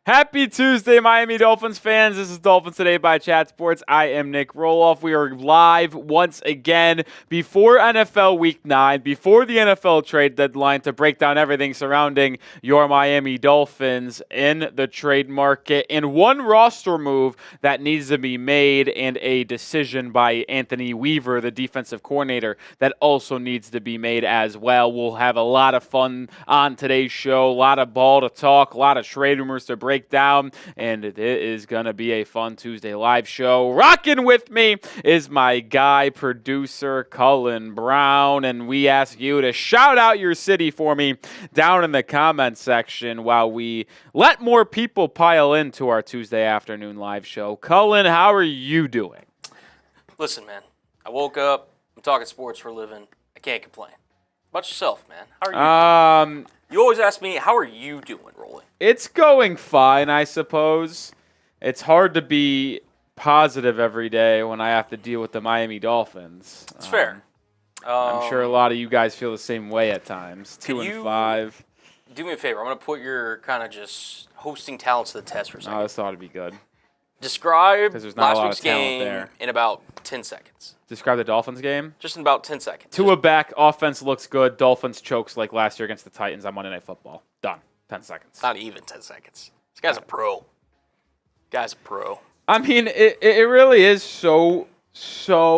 Happy Tuesday, Miami Dolphins fans. This is Dolphins Today by Chat Sports. I am Nic Rohloff. We are live once again before NFL Week 9, before the NFL trade deadline to break down everything surrounding your Miami Dolphins in the trade market. And one roster move that needs to be made and a decision by Anthony Weaver, the defensive coordinator, that also needs to be made as well. We'll have a lot of fun on today's show, a lot of ball to talk, a lot of trade rumors to break down, and it is going to be a fun Tuesday live show. Rocking with me is my guy, producer Cullen Brown, and we ask you to shout out your city for me down in the comments section while we let more people pile into our Tuesday afternoon live show. Cullen, how are you doing? Listen, man, I woke up, I'm talking sports for a living, I can't complain. How about yourself, man? How are you doing? You always ask me, how are you doing, Rolly? It's going fine, I suppose. It's hard to be positive every day when I have to deal with the Miami Dolphins. It's fair. I'm sure a lot of you guys feel the same way at times. 2-5. Do me a favor. I'm going to put your kind of just hosting talents to the test for a second. Oh, this ought to be good. Describe there's not last week's game there. In about 10 seconds. Describe the Dolphins game? Just in about 10 seconds. Tua back, offense looks good, Dolphins chokes like last year against the Titans on Monday Night Football. Done. 10 seconds. Not even 10 seconds. This guy's a pro. Guy's a pro. I mean, it really is so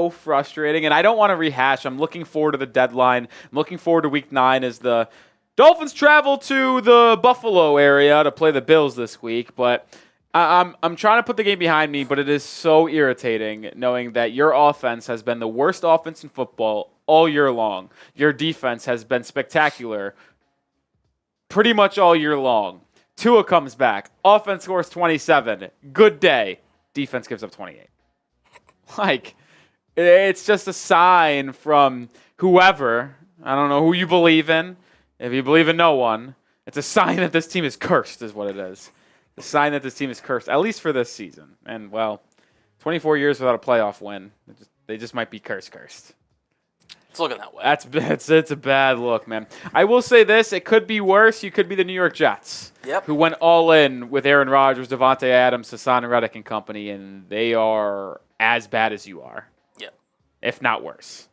frustrating, and I don't want to rehash. I'm looking forward to the deadline. I'm looking forward to Week 9 as the Dolphins travel to the Buffalo area to play the Bills this week, but I'm trying to put the game behind me, but it is so irritating knowing that your offense has been the worst offense in football all year long. Your defense has been spectacular pretty much all year long. Tua comes back. Offense scores 27. Good day. Defense gives up 28. Like, it's just a sign from whoever. I don't know who you believe in. If you believe in no one, it's a sign that this team is cursed is what it is. The sign that this team is cursed, at least for this season. And, well, 24 years without a playoff win. They just might be cursed. It's looking that way. It's a bad look, man. I will say this. It could be worse. You could be the New York Jets, who went all in with Aaron Rodgers, Devontae Adams, Hassan Reddick and company, and they are as bad as you are. Yep. If not worse.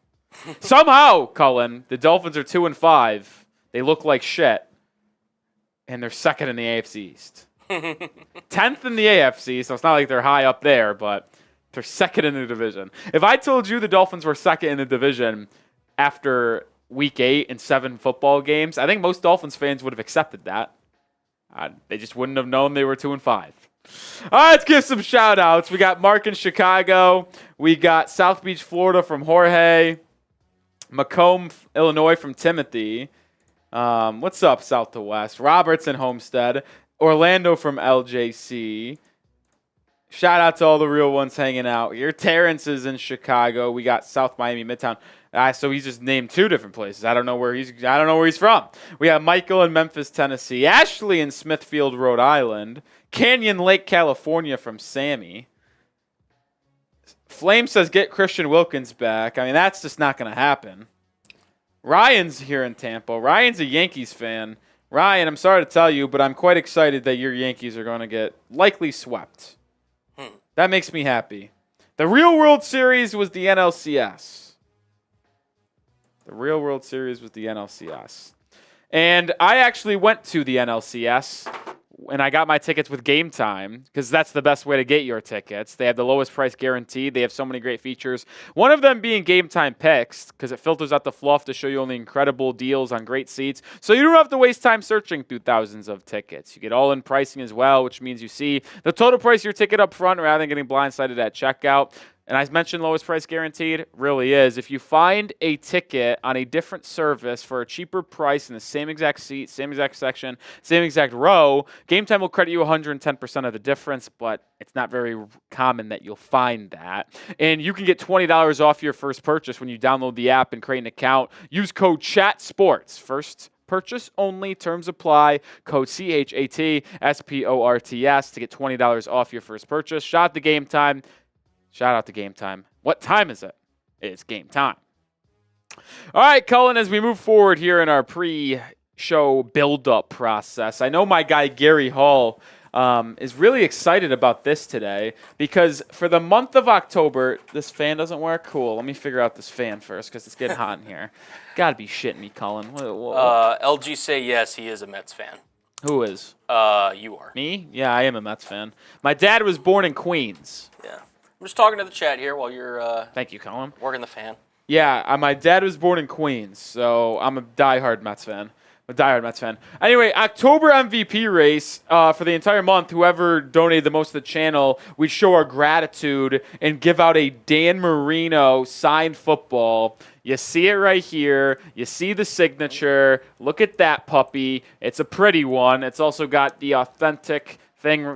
Somehow, Cullen, the Dolphins are 2-5. They look like shit, and they're second in the AFC East. 10th in the AFC, so it's not like they're high up there, but they're second in the division. If I told you the Dolphins were second in the division after Week 8 and 7 football games, I think most Dolphins fans would have accepted that. They just wouldn't have known they were 2-5. All right, let's give some shout-outs. We got Mark in Chicago. We got South Beach, Florida from Jorge. Macomb, Illinois from Timothy. What's up, South to West? Roberts in Homestead. Orlando from LJC. Shout out to all the real ones hanging out here. Terrence is in Chicago. We got South Miami, Midtown. So he's just named two different places. I don't know where he's from. We have Michael in Memphis, Tennessee. Ashley in Smithfield, Rhode Island. Canyon Lake, California from Sammy. Flame says get Christian Wilkins back. I mean, that's just not going to happen. Ryan's here in Tampa. Ryan's a Yankees fan. Ryan, I'm sorry to tell you, but I'm quite excited that your Yankees are going to get likely swept. That makes me happy. The real World Series was the NLCS. And I actually went to the NLCS, and I got my tickets with Game Time, because that's the best way to get your tickets. They have the lowest price guaranteed. They have so many great features. One of them being Game Time Picks, because it filters out the fluff to show you only incredible deals on great seats. So you don't have to waste time searching through thousands of tickets. You get all-in pricing as well, which means you see the total price of your ticket up front rather than getting blindsided at checkout. And I mentioned lowest price guaranteed, really is. If you find a ticket on a different service for a cheaper price in the same exact seat, same exact section, same exact row, Game Time will credit you 110% of the difference, but it's not very common that you'll find that. And you can get $20 off your first purchase when you download the app and create an account. Use code CHATSPORTS. First purchase only. Terms apply. Code CHATSPORTS to get $20 off your first purchase. Shout out to Game Time. Shout out to Game Time. What time is it? It's game time. All right, Cullen, as we move forward here in our pre-show build-up process, I know my guy Gary Hall is really excited about this today because for the month of October, this fan doesn't work? Cool. Let me figure out this fan first because it's getting hot in here. Gotta be shitting me, Cullen. LG say yes, he is a Mets fan. Who is? You are. Me? Yeah, I am a Mets fan. My dad was born in Queens. Yeah. I'm just talking to the chat here while you're Thank you, Cullen. working the fan. Yeah, my dad was born in Queens, so I'm a diehard Mets fan. Anyway, October MVP race for the entire month. Whoever donated the most to the channel, we show our gratitude and give out a Dan Marino signed football. You see it right here. You see the signature. Look at that puppy. It's a pretty one. It's also got the authentic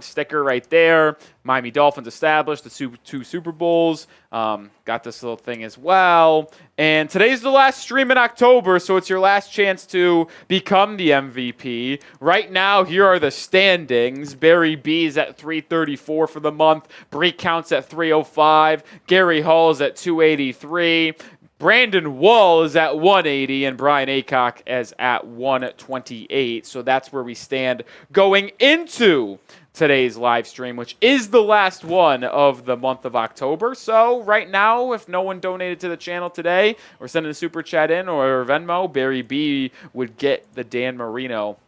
sticker right there. Miami Dolphins established the two Super Bowls. Got this little thing as well. And today's the last stream in October, so it's your last chance to become the MVP. Right now, here are the standings. Barry B is at 334 for the month. Bree Counts at 305. Gary Hall is at 283. Brandon Wall is at 180 and Brian Aycock is at 128. So that's where we stand going into today's live stream, which is the last one of the month of October. So right now, if no one donated to the channel today or sending a super chat in or Venmo, Barry B would get the Dan Marino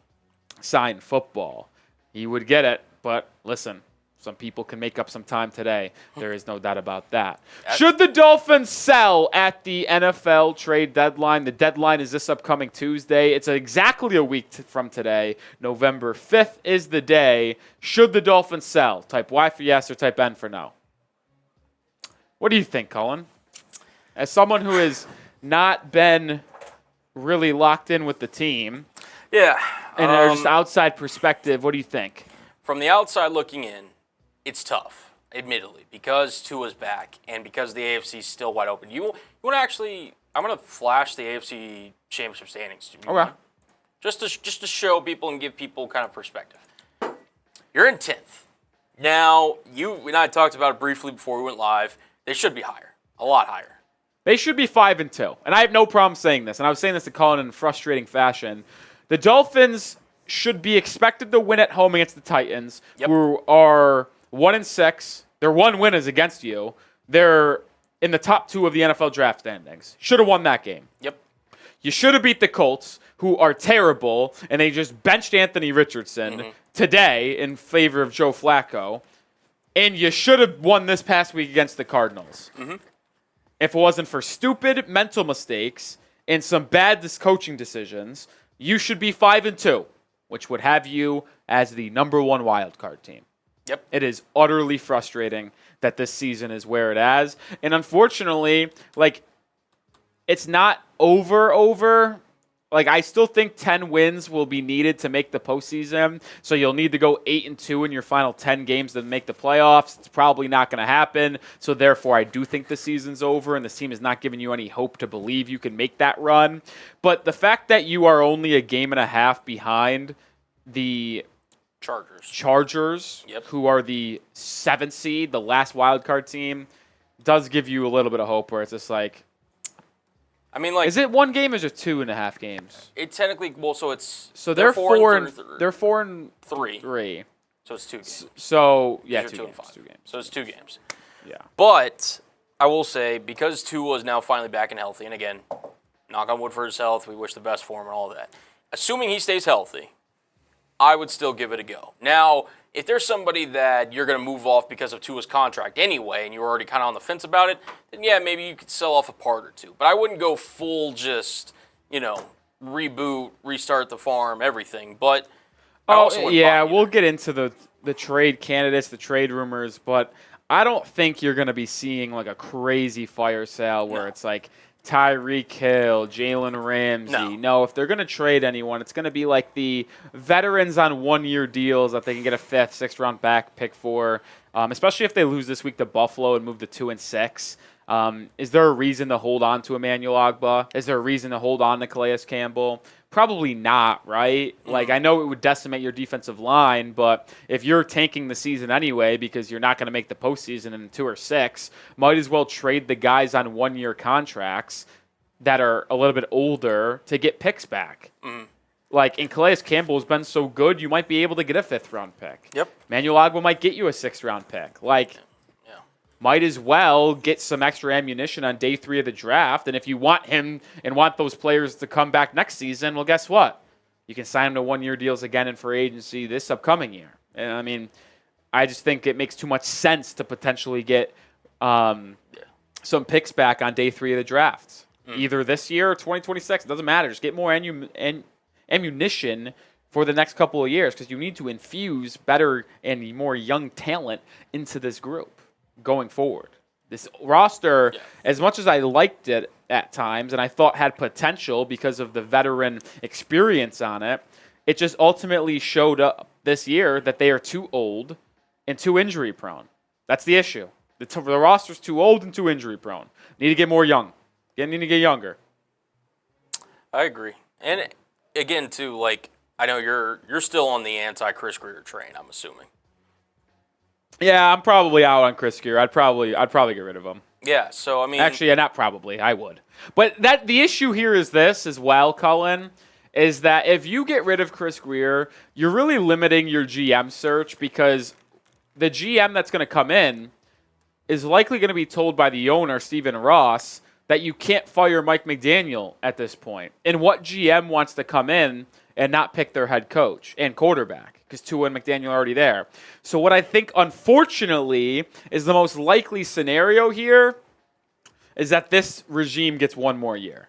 signed football. He would get it, but listen. Some people can make up some time today. There is no doubt about that. Should the Dolphins sell at the NFL trade deadline? The deadline is this upcoming Tuesday. It's exactly a week from today. November 5th is the day. Should the Dolphins sell? Type Y for yes or type N for no. What do you think, Cullen? As someone who has not been really locked in with the team. Yeah. And there's just outside perspective, what do you think? From the outside looking in, it's tough, admittedly, because Tua's back and because the AFC is still wide open. You want to actually? I'm going to flash the AFC championship standings. Okay. Just to show people and give people kind of perspective. You're in 10th. Now, you and I talked about it briefly before we went live. They should be higher, a lot higher. They should be 5-2, and I have no problem saying this. And I was saying this to Colin in a frustrating fashion. The Dolphins should be expected to win at home against the Titans, who are 1-6. Their one win is against you. They're in the top 2 of the NFL draft standings. Should have won that game. Yep. You should have beat the Colts, who are terrible, and they just benched Anthony Richardson today in favor of Joe Flacco. And you should have won this past week against the Cardinals. If it wasn't for stupid mental mistakes and some bad coaching decisions, you should be 5-2, which would have you as the number 1 wild card team. Yep. It is utterly frustrating that this season is where it is. And unfortunately, it's not over. I still think 10 wins will be needed to make the postseason. So you'll need to go 8-2 in your final 10 games to make the playoffs. It's probably not going to happen. So therefore, I do think the season's over and this team is not giving you any hope to believe you can make that run. But the fact that you are only a game and a half behind the Chargers, who are the 7th seed, the last wild card team, does give you a little bit of hope where it's just is it 1 game or is it 2.5 games? It technically, they're 4 and 3. So it's 2 games. So, yeah, 2 games. 2 games. So it's 2 games. Yeah. But I will say, because Tua is now finally back and healthy, and again, knock on wood for his health, we wish the best for him and all that. Assuming he stays healthy, I would still give it a go. Now, if there's somebody that you're going to move off because of Tua's contract anyway, and you're already kind of on the fence about it, then yeah, maybe you could sell off a part or two. But I wouldn't go full reboot, restart the farm, everything. But we'll get into the trade candidates, the trade rumors, but I don't think you're going to be seeing a crazy fire sale where it's Tyreek Hill, Jalen Ramsey. No, if they're going to trade anyone, it's going to be the veterans on 1-year deals that they can get a 5th, 6th round back pick for, especially if they lose this week to Buffalo and move to 2-6. Is there a reason to hold on to Emmanuel Ogbah? Is there a reason to hold on to Calais Campbell? Probably not, right? I know it would decimate your defensive line, but if you're tanking the season anyway because you're not going to make the postseason in 2 or 6, might as well trade the guys on 1-year contracts that are a little bit older to get picks back. and Calais Campbell has been so good, you might be able to get a 5th-round pick. Yep. Manuel Agua might get you a 6th-round pick. Might as well get some extra ammunition on day 3 of the draft. And if you want him and want those players to come back next season, well, guess what? You can sign them to 1-year deals again in free agency this upcoming year. And I mean, I just think it makes too much sense to potentially get some picks back on day 3 of the draft. Either this year or 2026. It doesn't matter. Just get more ammunition for the next couple of years because you need to infuse better and more young talent into this group going forward. This roster, as much as I liked it at times and I thought had potential because of the veteran experience on it, it just ultimately showed up this year that they are too old and too injury prone. That's the issue. The roster's too old and too injury prone. Need to get more young. Need to get younger. I agree. And again, too, I know you're still on the anti-Chris Grier train, I'm assuming. Yeah, I'm probably out on Chris Grier. I'd probably get rid of him. Yeah, so I mean, actually, not probably. I would. But the issue here is this as well, Cullen, is that if you get rid of Chris Grier, you're really limiting your GM search because the GM that's going to come in is likely going to be told by the owner, Stephen Ross, that you can't fire Mike McDaniel at this point. And what GM wants to come in and not pick their head coach and quarterback? Because Tua and McDaniel are already there. So what I think, unfortunately, is the most likely scenario here is that this regime gets 1 more year.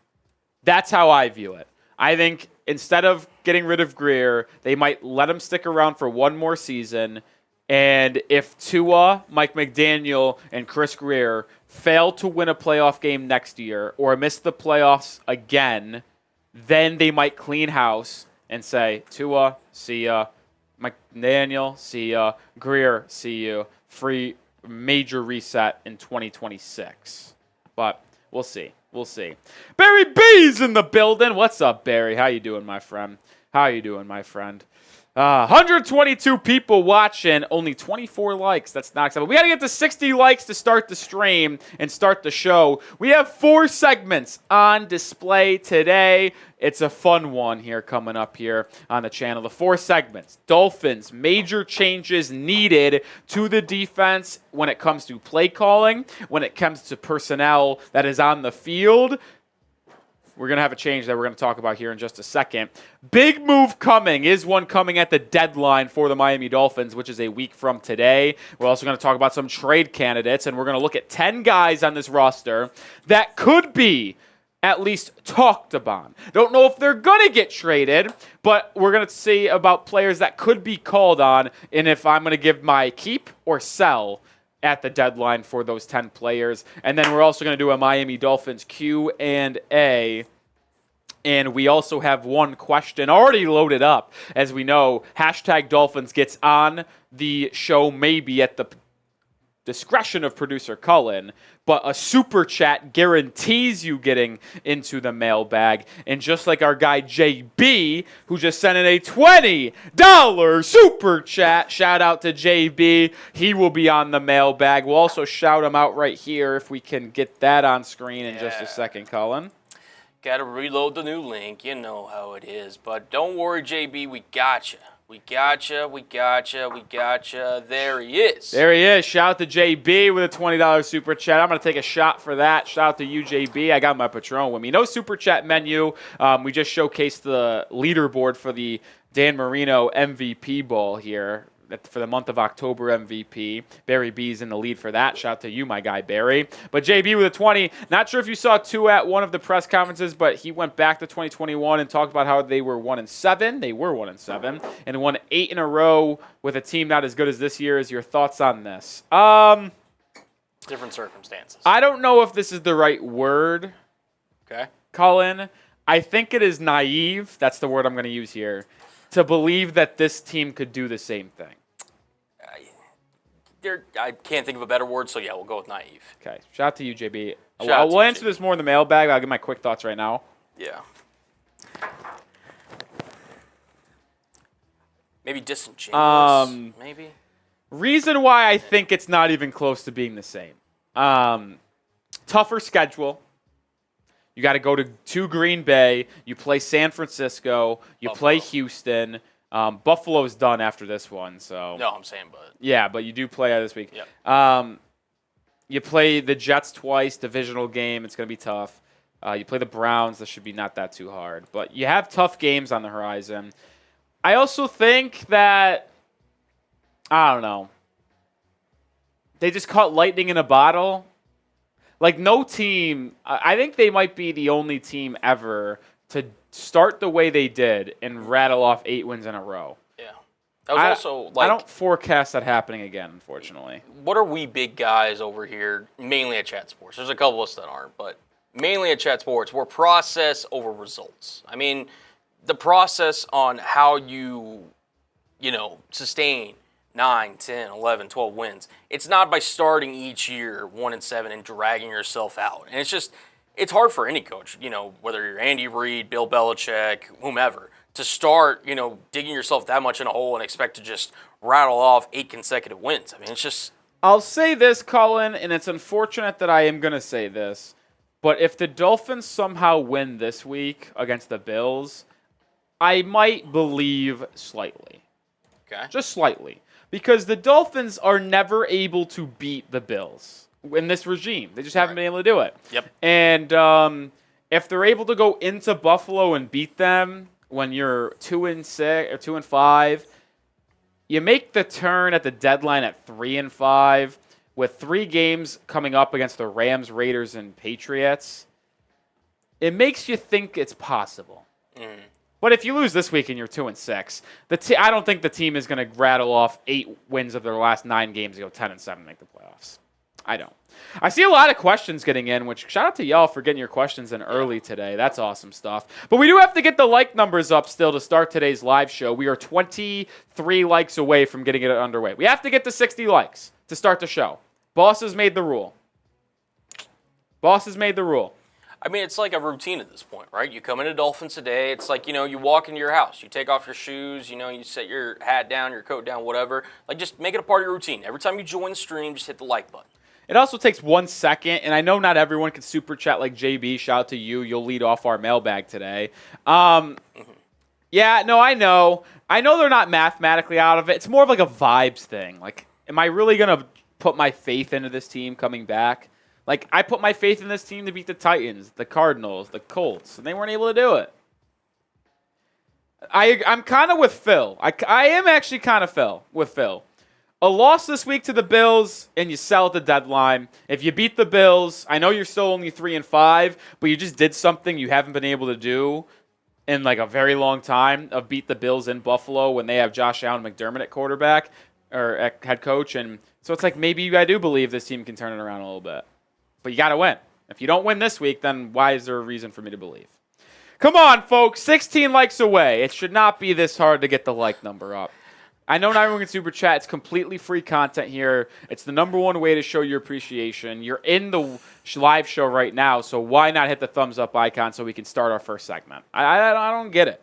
That's how I view it. I think instead of getting rid of Grier, they might let him stick around for 1 more season. And if Tua, Mike McDaniel, and Chris Grier fail to win a playoff game next year or miss the playoffs again, then they might clean house and say, Tua, see ya. McDaniel, see ya. Grier, see you. Free major reset in 2026. But we'll see. We'll see. Barry B's in the building. What's up, Barry? How you doing, my friend? 122 people watching, only 24 likes. That's not acceptable. We got to get to 60 likes to start the stream and start the show. We have 4 segments on display today. It's a fun one here coming up here on the channel. The 4 segments. Dolphins, major changes needed to the defense when it comes to play calling, when it comes to personnel that is on the field. We're going to have a change that we're going to talk about here in just a second. Big move coming. Is one coming at the deadline for the Miami Dolphins, which is a week from today. We're also going to talk about some trade candidates, and we're going to look at 10 guys on this roster that could be at least talked about. Don't know if they're going to get traded, but we're going to see about players that could be called on and if I'm going to give my keep or sell at the deadline for those 10 players. And then we're also going to do a Miami Dolphins Q&A. And we also have one question already loaded up. As we know, hashtag Dolphins gets on the show maybe at the discretion of producer Cullen, but a super chat guarantees you getting into the mailbag. And just like our guy JB, who just sent in a $20 super chat, shout out to JB, he will be on the mailbag. We'll also shout him out right here if we can get that on screen in just a second, Cullen. Got to reload the new link. You know how it is. But don't worry, JB, we gotcha. We gotcha. There he is. There he is. Shout out to JB with a $20 super chat. I'm going to take a shot for that. Shout out to you, JB. I got my Patron with me. No super chat menu. We just showcased the leaderboard for the Dan Marino MVP Ball here for the month of October MVP. Barry B's in the lead for that. Shout out to you, my guy, Barry. But JB with a 20. Not sure if you saw Tua at one of the press conferences, but he went back to 2021 and talked about how they were 1-7. They were 1-7 and won 8 in a row with a team not as good as this year. Is your thoughts on this? Different circumstances. I don't know if this is the right word. Okay. Cullen, I think it is naive. That's the word I'm going to use here. To believe that this team could do the same thing. I can't think of a better word, so yeah, we'll go with naive. Okay. Shout out to you, JB. We'll answer this more in the mailbag. I'll give my quick thoughts right now. Yeah. Maybe disingenuous. Maybe. Reason why I think it's not even close to being the same. Tougher schedule. You got to go to Green Bay. You play San Francisco. You play Houston. Buffalo's done after this one. So no, I'm saying, but yeah, but you do play this week. Yep. You play the Jets twice, divisional game. It's going to be tough. You play the Browns. This should be not that too hard. But you have tough games on the horizon. I also think that, I don't know, they just caught lightning in a bottle. Like, no team, I think they might be the only team ever to start the way they did and rattle off 8 wins in a row. Yeah. That was also, like, I don't forecast that happening again, unfortunately. What are we big guys over here, mainly at Chat Sports? There's a couple of us that aren't, but mainly at Chat Sports, we're process over results. I mean, the process on how you sustain 9, 10, 11, 12 wins. It's not by starting each year 1-7 and dragging yourself out. And it's hard for any coach, whether you're Andy Reid, Bill Belichick, whomever, to start, digging yourself that much in a hole and expect to just rattle off 8 consecutive wins. I mean, it's just... I'll say this, Colin, and it's unfortunate that I am going to say this, but if the Dolphins somehow win this week against the Bills, I might believe slightly. Okay. Just slightly. Because the Dolphins are never able to beat the Bills in this regime. They just haven't been able to do it. Yep. And if they're able to go into Buffalo and beat them when you're 2-6 or 2-5, you make the turn at the deadline at 3-5 with 3 games coming up against the Rams, Raiders, and Patriots. It makes you think it's possible. Mm. But if you lose this week and you're 2-6, I don't think the team is going to rattle off 8 wins of their last 9 games and go 10-7 and make the playoffs. I don't. I see a lot of questions getting in, which shout out to y'all for getting your questions in early today. That's awesome stuff. But we do have to get the like numbers up still to start today's live show. We are 23 likes away from getting it underway. We have to get to 60 likes to start the show. Boss has made the rule. Boss has made the rule. I mean, it's like a routine at this point, right? You come into Dolphins Today. It's like, you walk into your house. You take off your shoes. You set your hat down, your coat down, whatever. Like, just make it a part of your routine. Every time you join the stream, just hit the like button. It also takes 1 second, and I know not everyone can super chat like JB. Shout out to you. You'll lead off our mailbag today. Yeah, no, I know. I know they're not mathematically out of it. It's more of like a vibes thing. Like, am I really going to put my faith into this team coming back? Like, I put my faith in this team to beat the Titans, the Cardinals, the Colts, and they weren't able to do it. I'm kind of with Phil. I am actually kind of with Phil. A loss this week to the Bills, and you sell at the deadline. If you beat the Bills, I know you're still only 3-5, but you just did something you haven't been able to do in like a very long time of beat the Bills in Buffalo when they have Josh Allen McDermott at quarterback or at head coach. And so it's like maybe I do believe this team can turn it around a little bit. But you got to win. If you don't win this week, then why is there a reason for me to believe? Come on, folks. 16 likes away. It should not be this hard to get the like number up. I know not everyone can super chat. It's completely free content here. It's the number one way to show your appreciation. You're in the live show right now, so why not hit the thumbs up icon so we can start our first segment? I don't get it.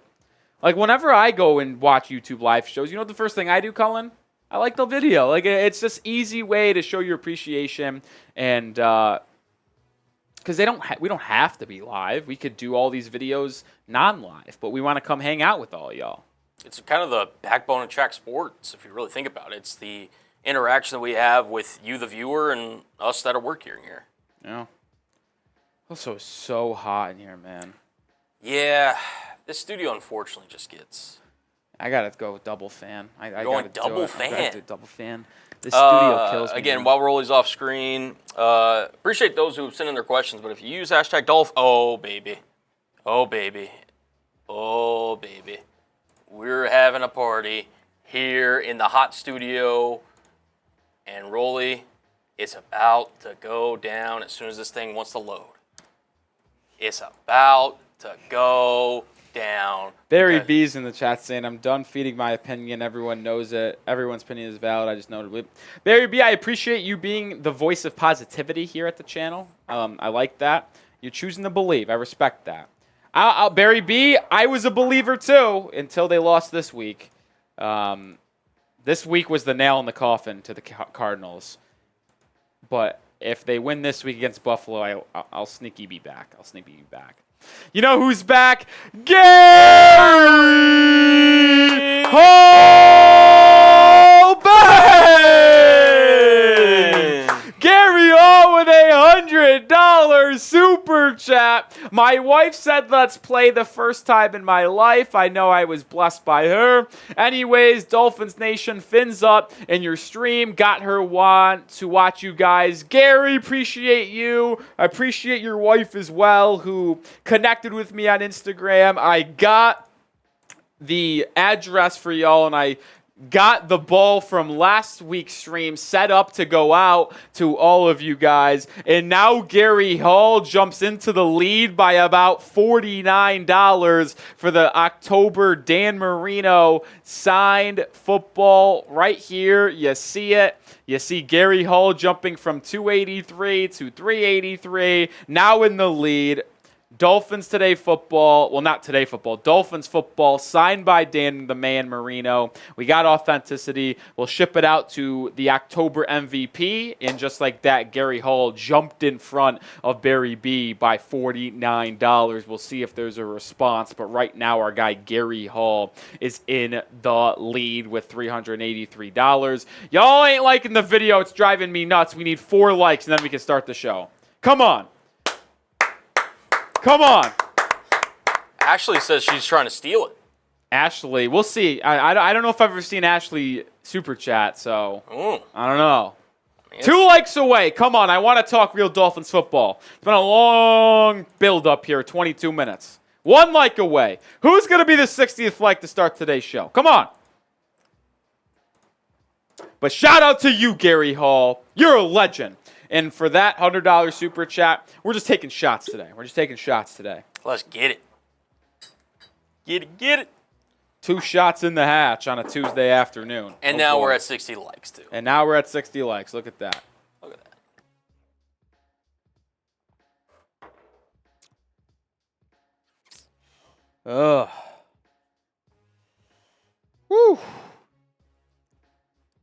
Like, whenever I go and watch YouTube live shows, you know what the first thing I do, Cullen? I like the video. Like, it's this easy way to show your appreciation, and because we don't have to be live. We could do all these videos non-live, but we want to come hang out with all y'all. It's kind of the backbone of track sports, if you really think about it. It's the interaction that we have with you, the viewer, and us that are working here. Yeah. Also, so hot in here, man. Yeah, this studio unfortunately just gets. I gotta go with double fan. I going gotta double fan. I gotta do double fan. This studio kills me. Again, man. while Rolly's off screen, appreciate those who sent in their questions. But if you use hashtag Dolph, oh baby, we're having a party here in the hot studio, and Rolly is about to go down as soon as this thing wants to load. It's about to go down. Barry B's in the chat saying, I'm done feeding my opinion. Everyone knows it. Everyone's opinion is valid. I just noted it. Barry B, I appreciate you being the voice of positivity here at the channel. I like that. You're choosing to believe. I respect that. Barry B, I was a believer too until they lost this week. This week was the nail in the coffin to the Cardinals. But if they win this week against Buffalo, I'll sneaky be back. You know who's back? Gary Hall back! Gary Hall with $100 super chat. My wife said let's play the first time in my life. I know I was blessed by her. Anyways, Dolphins Nation, fins up in your stream. Got her want to watch you guys. Gary, appreciate you. I appreciate your wife as well, who connected with me on Instagram. I got the address for y'all, and I got the ball from last week's stream set up to go out to all of you guys. And now Gary Hall jumps into the lead by about $49 for the October Dan Marino signed football right here. You see it. You see Gary Hall jumping from 283 to 383, now in the lead. Dolphins Today football, well, not Today football, Dolphins football signed by Dan the Man Marino. We got authenticity. We'll ship it out to the October MVP. And just like that, Gary Hall jumped in front of Barry B by $49. We'll see if there's a response. But right now, our guy Gary Hall is in the lead with $383. Y'all ain't liking the video. It's driving me nuts. We need 4 likes, and then we can start the show. Come on. Come on. Ashley says she's trying to steal it. Ashley, we'll see. I don't know if I've ever seen Ashley super chat, so I don't know. 2 likes away. Come on, I want to talk real Dolphins football. It's been a long build-up here, 22 minutes. 1 like away. Who's going to be the 60th like to start today's show? Come on. But shout out to you, Gary Hall. You're a legend. And for that $100 super chat, we're just taking shots today. Let's get it. Get it. 2 shots in the hatch on a Tuesday afternoon. And now we're at 60 likes, too. And now we're at 60 likes. Look at that. Look at that. Ugh. Woo.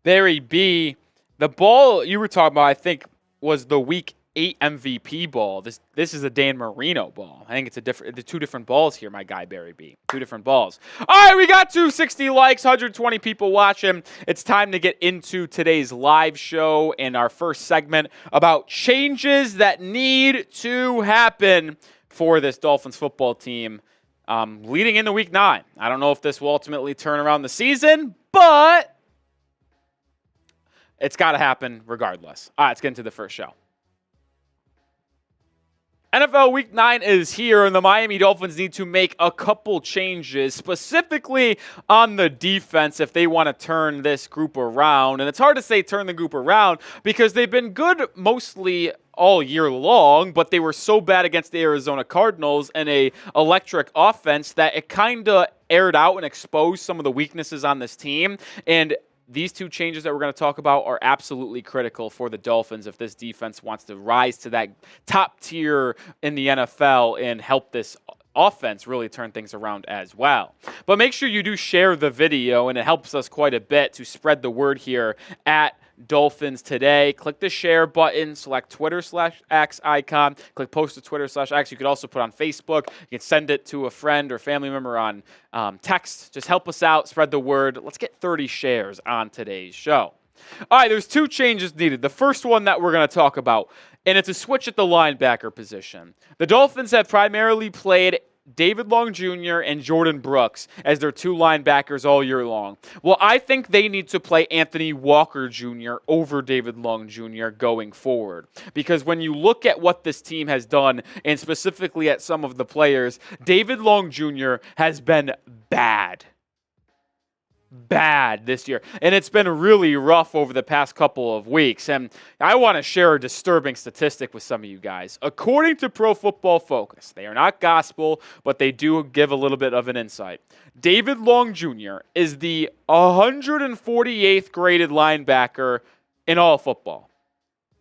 Barry B, the ball you were talking about, I think, was the Week 8 MVP ball. This is a Dan Marino ball. I think it's the 2 different balls here, my guy Barry B. 2 different balls. All right, we got 260 likes, 120 people watching. It's time to get into today's live show and our first segment about changes that need to happen for this Dolphins football team leading into Week 9. I don't know if this will ultimately turn around the season, but it's got to happen regardless. All right, let's get into the first show. NFL Week 9 is here, and the Miami Dolphins need to make a couple changes, specifically on the defense if they want to turn this group around. And it's hard to say turn the group around because they've been good mostly all year long, but they were so bad against the Arizona Cardinals and a electric offense that it kind of aired out and exposed some of the weaknesses on this team. And these 2 changes that we're going to talk about are absolutely critical for the Dolphins if this defense wants to rise to that top tier in the NFL and help this offense really turn things around as well. But make sure you do share the video, and it helps us quite a bit to spread the word here at Dolphins Today. Click the share button, select Twitter/X icon, click post to Twitter/X. You could also put on Facebook. You can send it to a friend or family member on text. Just help us out, spread the word. Let's get 30 shares on today's show. All right, there's 2 changes needed. The first one that we're going to talk about, and it's a switch at the linebacker position. The Dolphins have primarily played David Long Jr. and Jordyn Brooks as their 2 linebackers all year long. Well, I think they need to play Anthony Walker Jr. over David Long Jr. going forward. Because when you look at what this team has done, and specifically at some of the players, David Long Jr. has been bad this year. And it's been really rough over the past couple of weeks. And I want to share a disturbing statistic with some of you guys. According to Pro Football Focus, they are not gospel, but they do give a little bit of an insight. David Long Jr. is the 148th graded linebacker in all football.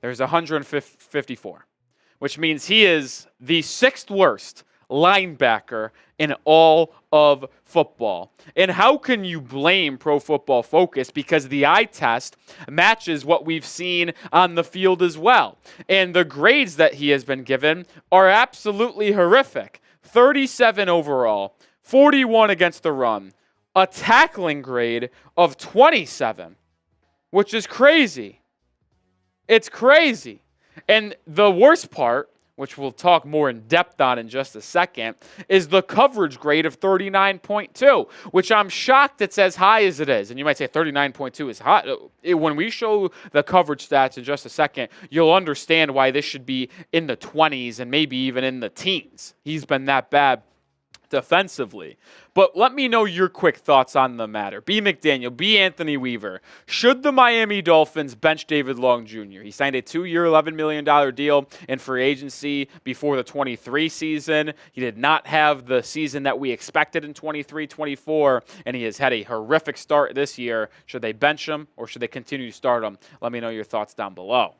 There's 154, which means he is the 6th worst linebacker in all of football. And how can you blame Pro Football Focus? Because the eye test matches what we've seen on the field as well. And the grades that he has been given are absolutely horrific. 37 overall, 41 against the run, a tackling grade of 27, which is crazy. It's crazy. And the worst part, which we'll talk more in depth on in just a second, is the coverage grade of 39.2, which I'm shocked it's as high as it is. And you might say 39.2 is high. When we show the coverage stats in just a second, you'll understand why this should be in the 20s and maybe even in the teens. He's been that bad defensively. But let me know your quick thoughts on the matter. B. McDaniel, B. Anthony Weaver. Should the Miami Dolphins bench David Long Jr.? He signed a 2-year, $11 million deal in free agency before the 23 season. He did not have the season that we expected in 23-24, and he has had a horrific start this year. Should they bench him, or should they continue to start him? Let me know your thoughts down below.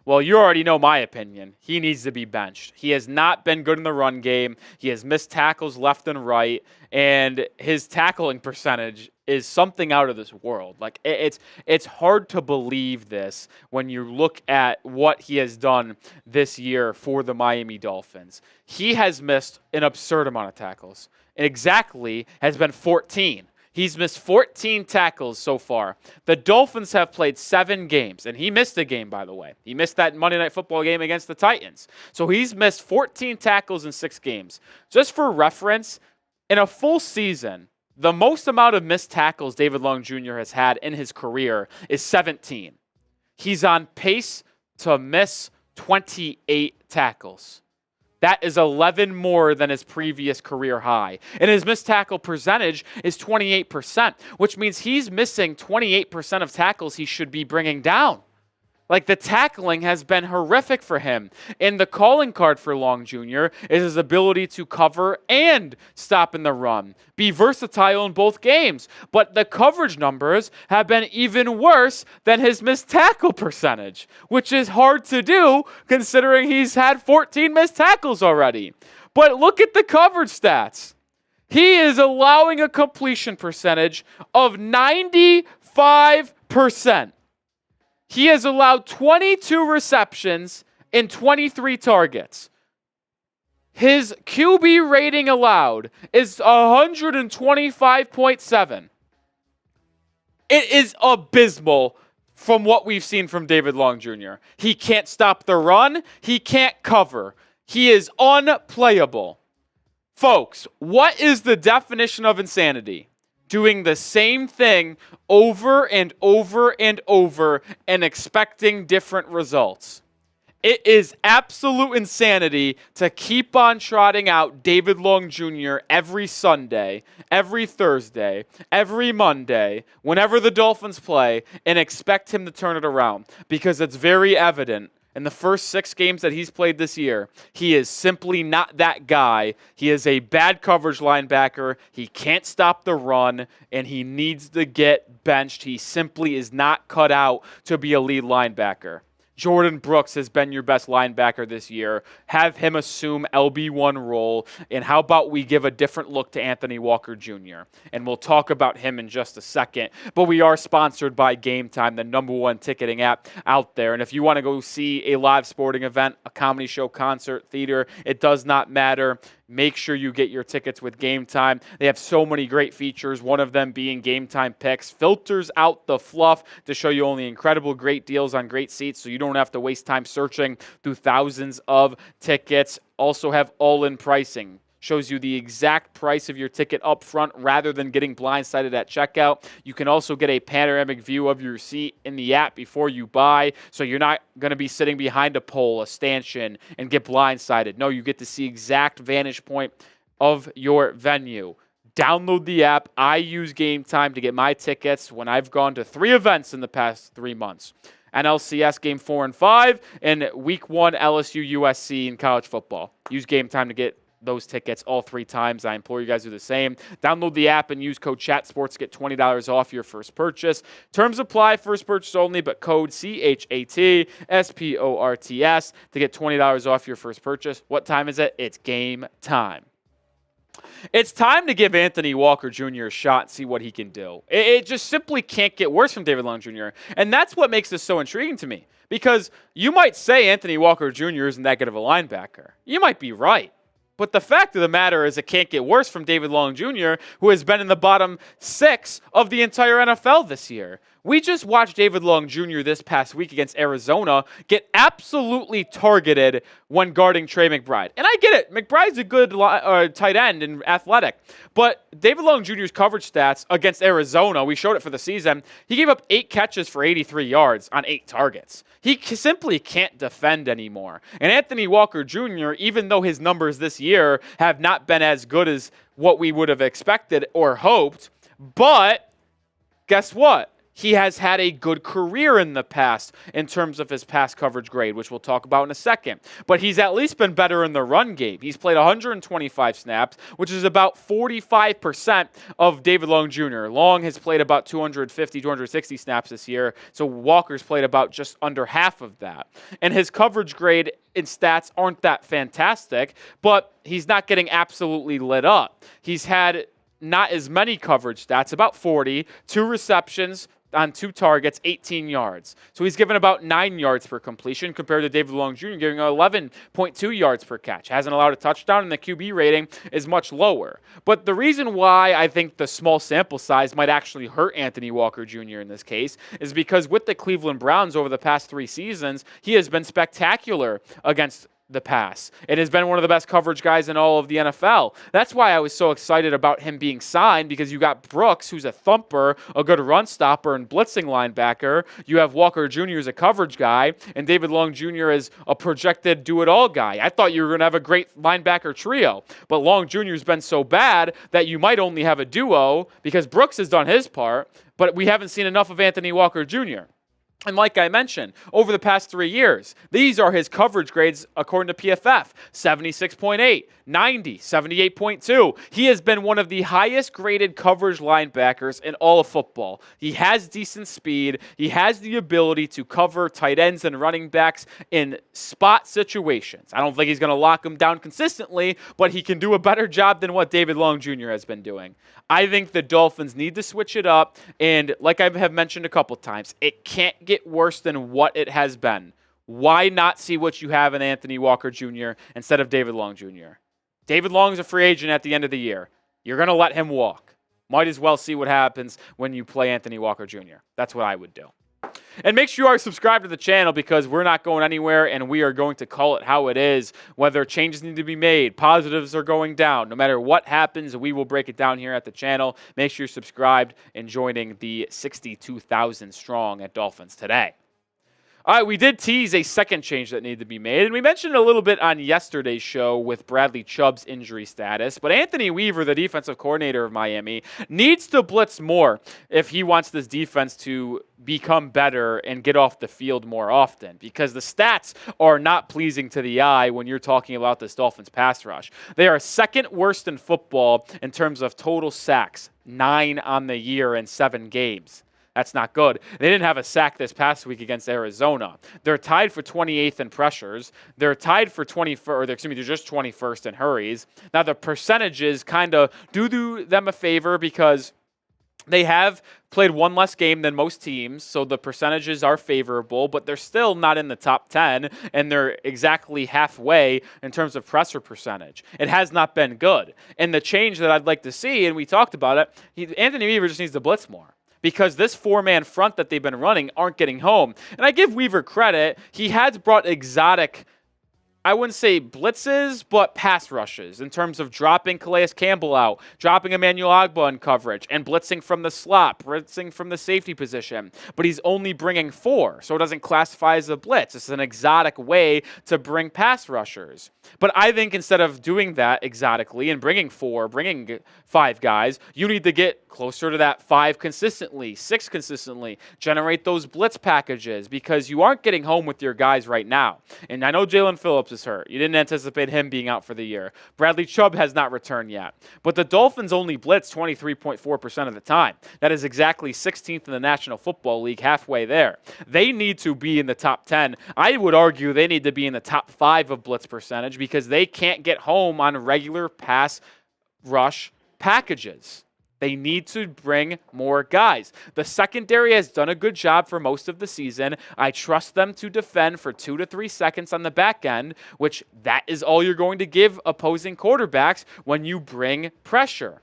Well, you already know my opinion. He needs to be benched. He has not been good in the run game. He has missed tackles left and right, and his tackling percentage is something out of this world. Like, it's hard to believe this when you look at what he has done this year for the Miami Dolphins. He has missed an absurd amount of tackles. Exactly has been 14. He's missed 14 tackles so far. The Dolphins have played 7 games, and he missed a game, by the way. He missed that Monday Night Football game against the Titans. So he's missed 14 tackles in 6 games. Just for reference, in a full season, the most amount of missed tackles David Long Jr. has had in his career is 17. He's on pace to miss 28 tackles. That is 11 more than his previous career high. And his missed tackle percentage is 28%, which means he's missing 28% of tackles he should be bringing down. Like, the tackling has been horrific for him. And the calling card for Long Jr. is his ability to cover and stop in the run. Be versatile in both games. But the coverage numbers have been even worse than his missed tackle percentage, which is hard to do considering he's had 14 missed tackles already. But look at the coverage stats. He is allowing a completion percentage of 95%. He has allowed 22 receptions and 23 targets. His QB rating allowed is 125.7. It is abysmal from what we've seen from David Long Jr. He can't stop the run. He can't cover. He is unplayable. Folks, what is the definition of insanity? Doing the same thing over and over and over and expecting different results. It is absolute insanity to keep on trotting out David Long Jr. every Sunday, every Thursday, every Monday, whenever the Dolphins play, and expect him to turn it around. Because it's very evident in the first 6 games that he's played this year, he is simply not that guy. He is a bad coverage linebacker. He can't stop the run, and he needs to get benched. He simply is not cut out to be a lead linebacker. Jordyn Brooks has been your best linebacker this year. Have him assume LB1 role. And how about we give a different look to Anthony Walker Jr.? And we'll talk about him in just a second. But we are sponsored by Game Time, the #1 ticketing app out there. And if you want to go see a live sporting event, a comedy show, concert, theater, it does not matter. Make sure you get your tickets with Game Time. They have so many great features, one of them being Game Time Picks. Filters out the fluff to show you only incredible great deals on great seats so you don't have to waste time searching through thousands of tickets. Also have all-in pricing. Shows you the exact price of your ticket up front rather than getting blindsided at checkout. You can also get a panoramic view of your seat in the app before you buy, so you're not going to be sitting behind a pole, a stanchion, and get blindsided. No, you get to see exact vantage point of your venue. Download the app. I use Game Time to get my tickets when I've gone to 3 events in the past 3 months. NLCS Game 4 and 5, and Week 1 LSU USC in college football. Use Game Time to get those tickets all 3 times. I implore you guys to do the same. Download the app and use code CHATSPORTS to get $20 off your first purchase. Terms apply, first purchase only, but code CHATSPORTS to get $20 off your first purchase. What time is it? It's game time. It's time to give Anthony Walker Jr. a shot and see what he can do. It just simply can't get worse from David Long Jr. And that's what makes this so intriguing to me. Because you might say Anthony Walker Jr. isn't that good of a linebacker. You might be right. But the fact of the matter is it can't get worse from David Long Jr., who has been in the bottom 6 of the entire NFL this year. We just watched David Long Jr. this past week against Arizona get absolutely targeted when guarding Trey McBride. And I get it. McBride's a good tight end and athletic. But David Long Jr.'s coverage stats against Arizona, we showed it for the season, he gave up 8 catches for 83 yards on 8 targets. He simply can't defend anymore. And Anthony Walker Jr., even though his numbers this year have not been as good as what we would have expected or hoped, but guess what? He has had a good career in the past in terms of his pass coverage grade, which we'll talk about in a second. But he's at least been better in the run game. He's played 125 snaps, which is about 45% of David Long Jr. Long has played about 250, 260 snaps this year, so Walker's played about just under half of that. And his coverage grade and stats aren't that fantastic, but he's not getting absolutely lit up. He's had not as many coverage stats, about 40, 2 receptions on 2 targets, 18 yards. So he's given about 9 yards per completion compared to David Long Jr. giving 11.2 yards per catch. Hasn't allowed a touchdown, and the QB rating is much lower. But the reason why I think the small sample size might actually hurt Anthony Walker Jr. in this case is because with the Cleveland Browns over the past 3 seasons, he has been spectacular against the pass. It has been one of the best coverage guys in all of the NFL. That's why I was so excited about him being signed, because you got Brooks, who's a thumper, a good run stopper and blitzing linebacker. You have Walker Jr. as a coverage guy, and David Long Jr. as a projected do-it-all guy. I thought you were going to have a great linebacker trio, but Long Jr. has been so bad that you might only have a duo because Brooks has done his part, but we haven't seen enough of Anthony Walker Jr. And like I mentioned, over the past 3 years, these are his coverage grades according to PFF. 76.8, 90, 78.2. He has been one of the highest graded coverage linebackers in all of football. He has decent speed. He has the ability to cover tight ends and running backs in spot situations. I don't think he's going to lock them down consistently, but he can do a better job than what David Long Jr. has been doing. I think the Dolphins need to switch it up, and like I have mentioned a couple times, it can't get worse than what it has been. Why not see what you have in Anthony Walker Jr. instead of David Long Jr.? David Long is a free agent at the end of the year. You're going to let him walk. Might as well see what happens when you play Anthony Walker Jr. That's what I would do. And make sure you are subscribed to the channel, because we're not going anywhere, and we are going to call it how it is. Whether changes need to be made, positives are going down. No matter what happens, we will break it down here at the channel. Make sure you're subscribed and joining the 62,000 strong at Dolphins Today. All right, we did tease a second change that needed to be made, and we mentioned it a little bit on yesterday's show with Bradley Chubb's injury status, but Anthony Weaver, the defensive coordinator of Miami, needs to blitz more if he wants this defense to become better and get off the field more often, because the stats are not pleasing to the eye when you're talking about this Dolphins pass rush. They are second worst in football in terms of total sacks, 9 on the year in 7 games. That's not good. They didn't have a sack this past week against Arizona. They're tied for 28th in pressures. They're tied for 21st, or they're just 21st in hurries. Now the percentages kind of do them a favor, because they have played 1 less game than most teams, so the percentages are favorable, but they're still not in the top 10, and they're exactly halfway in terms of pressure percentage. It has not been good. And the change that I'd like to see, and we talked about it, Anthony Weaver just needs to blitz more, because this 4-man front that they've been running aren't getting home. And I give Weaver credit. He has brought exotic, I wouldn't say blitzes, but pass rushes in terms of dropping Calais Campbell out, dropping Emmanuel Ogbah in coverage, and blitzing from the slot, blitzing from the safety position. But he's only bringing 4, so it doesn't classify as a blitz. It's an exotic way to bring pass rushers. But I think instead of doing that exotically and bringing 4, bringing 5 guys, you need to get closer to that 5 consistently, 6 consistently, generate those blitz packages, because you aren't getting home with your guys right now. And I know Jalen Phillips is hurt. You didn't anticipate him being out for the year. Bradley Chubb has not returned yet. But the Dolphins only blitz 23.4% of the time. That is exactly 16th in the National Football League, halfway there. They need to be in the top 10. I would argue they need to be in the top 5 of blitz percentage because they can't get home on regular pass rush packages. They need to bring more guys. The secondary has done a good job for most of the season. I trust them to defend for 2 to 3 seconds on the back end, which that is all you're going to give opposing quarterbacks when you bring pressure.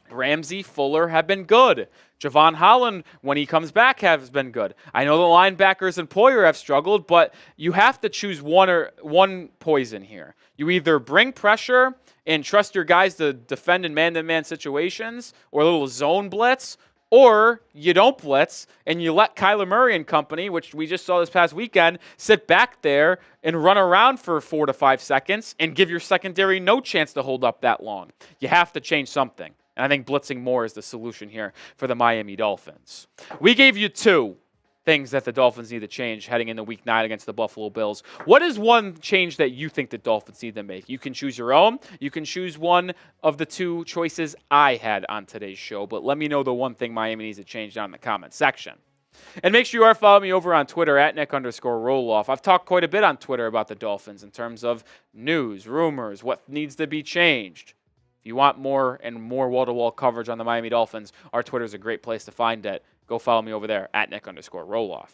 Ramsey, Fuller have been good. Jevon Holland, when he comes back, has been good. I know the linebackers and Poyer have struggled, but you have to choose one poison here. You either bring pressure and trust your guys to defend in man-to-man situations or a little zone blitz, or you don't blitz and you let Kyler Murray and company, which we just saw this past weekend, sit back there and run around for 4 to 5 seconds and give your secondary no chance to hold up that long. You have to change something. And I think blitzing more is the solution here for the Miami Dolphins. We gave you 2 things that the Dolphins need to change heading into Week 9 against the Buffalo Bills. What is one change that you think the Dolphins need to make? You can choose your own. You can choose one of the 2 choices I had on today's show. But let me know the one thing Miami needs to change down in the comment section. And make sure you are following me over on Twitter at Nic_Rohloff. I've talked quite a bit on Twitter about the Dolphins in terms of news, rumors, what needs to be changed. If you want more and more wall-to-wall coverage on the Miami Dolphins, our Twitter is a great place to find it. Go follow me over there at Nic_Rohloff.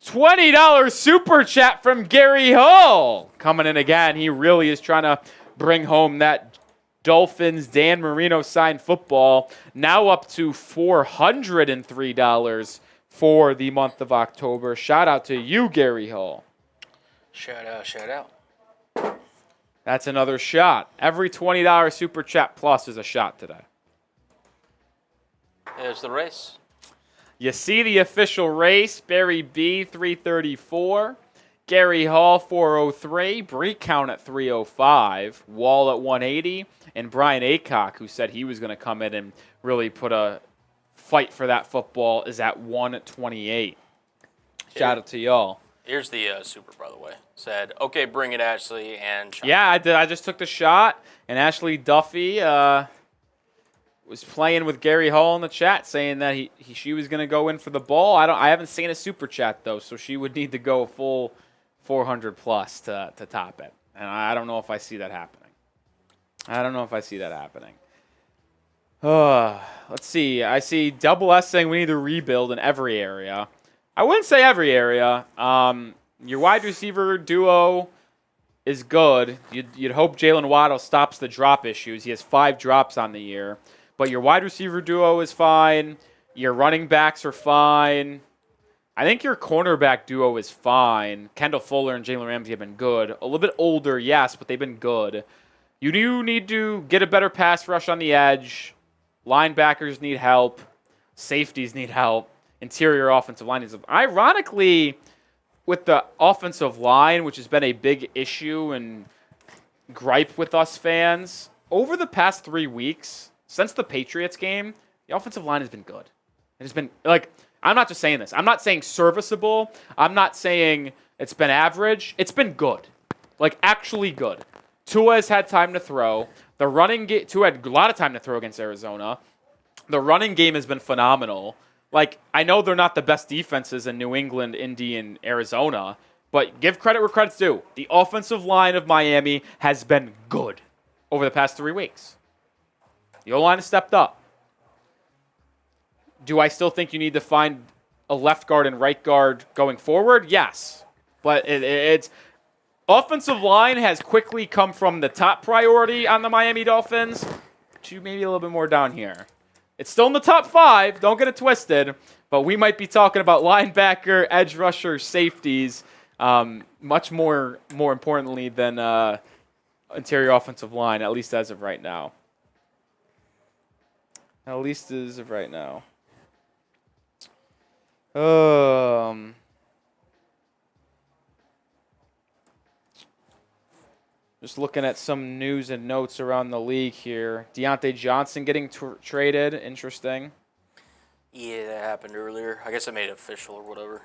$20 super chat from Gary Hull. Coming in again. He really is trying to bring home that Dolphins Dan Marino signed football. Now up to $403 for the month of October. Shout out to you, Gary Hull. Shout out, shout out. That's another shot. Every $20 super chat plus is a shot today. There's the race. You see the official race. Barry B, 334. Gary Hall, 403. Bree Count at 305. Wall at 180. And Brian Aycock, who said he was going to come in and really put a fight for that football, is at 128. Shout out to y'all. Here's the super, by the way. Said, okay, bring it, Ashley. And Sean. Yeah, I did. I just took the shot. And Ashley Duffy was playing with Gary Hall in the chat, saying that she was going to go in for the ball. I haven't seen a super chat though, so she would need to go full 400 plus to top it, and I don't know if I see that happening. Let's see. I see Double S saying we need to rebuild in every area. I wouldn't say every area. Your wide receiver duo is good. You'd hope Jalen Waddle stops the drop issues. He has 5 drops on the year. But your wide receiver duo is fine. Your running backs are fine. I think your cornerback duo is fine. Kendall Fuller and Jalen Ramsey have been good. A little bit older, yes, but they've been good. You do need to get a better pass rush on the edge. Linebackers need help. Safeties need help. Interior offensive line needs help. Ironically, with the offensive line, which has been a big issue and gripe with us fans, over the past 3 weeks, since the Patriots game, the offensive line has been good. It has been, I'm not just saying this. I'm not saying serviceable. I'm not saying it's been average. It's been good. Actually good. Tua has had time to throw. The running game, Tua had a lot of time to throw against Arizona. The running game has been phenomenal. I know they're not the best defenses in New England, Indy, and Arizona, but give credit where credit's due. The offensive line of Miami has been good over the past 3 weeks. The O-line has stepped up. Do I still think you need to find a left guard and right guard going forward? Yes. But it's offensive line has quickly come from the top priority on the Miami Dolphins to maybe a little bit more down here. It's still in the top 5. Don't get it twisted. But we might be talking about linebacker, edge rusher, safeties, much more importantly than interior offensive line, at least as of right now. Just looking at some news and notes around the league here. Deontay Johnson getting traded. Interesting. Yeah, that happened earlier. I guess I made it official or whatever.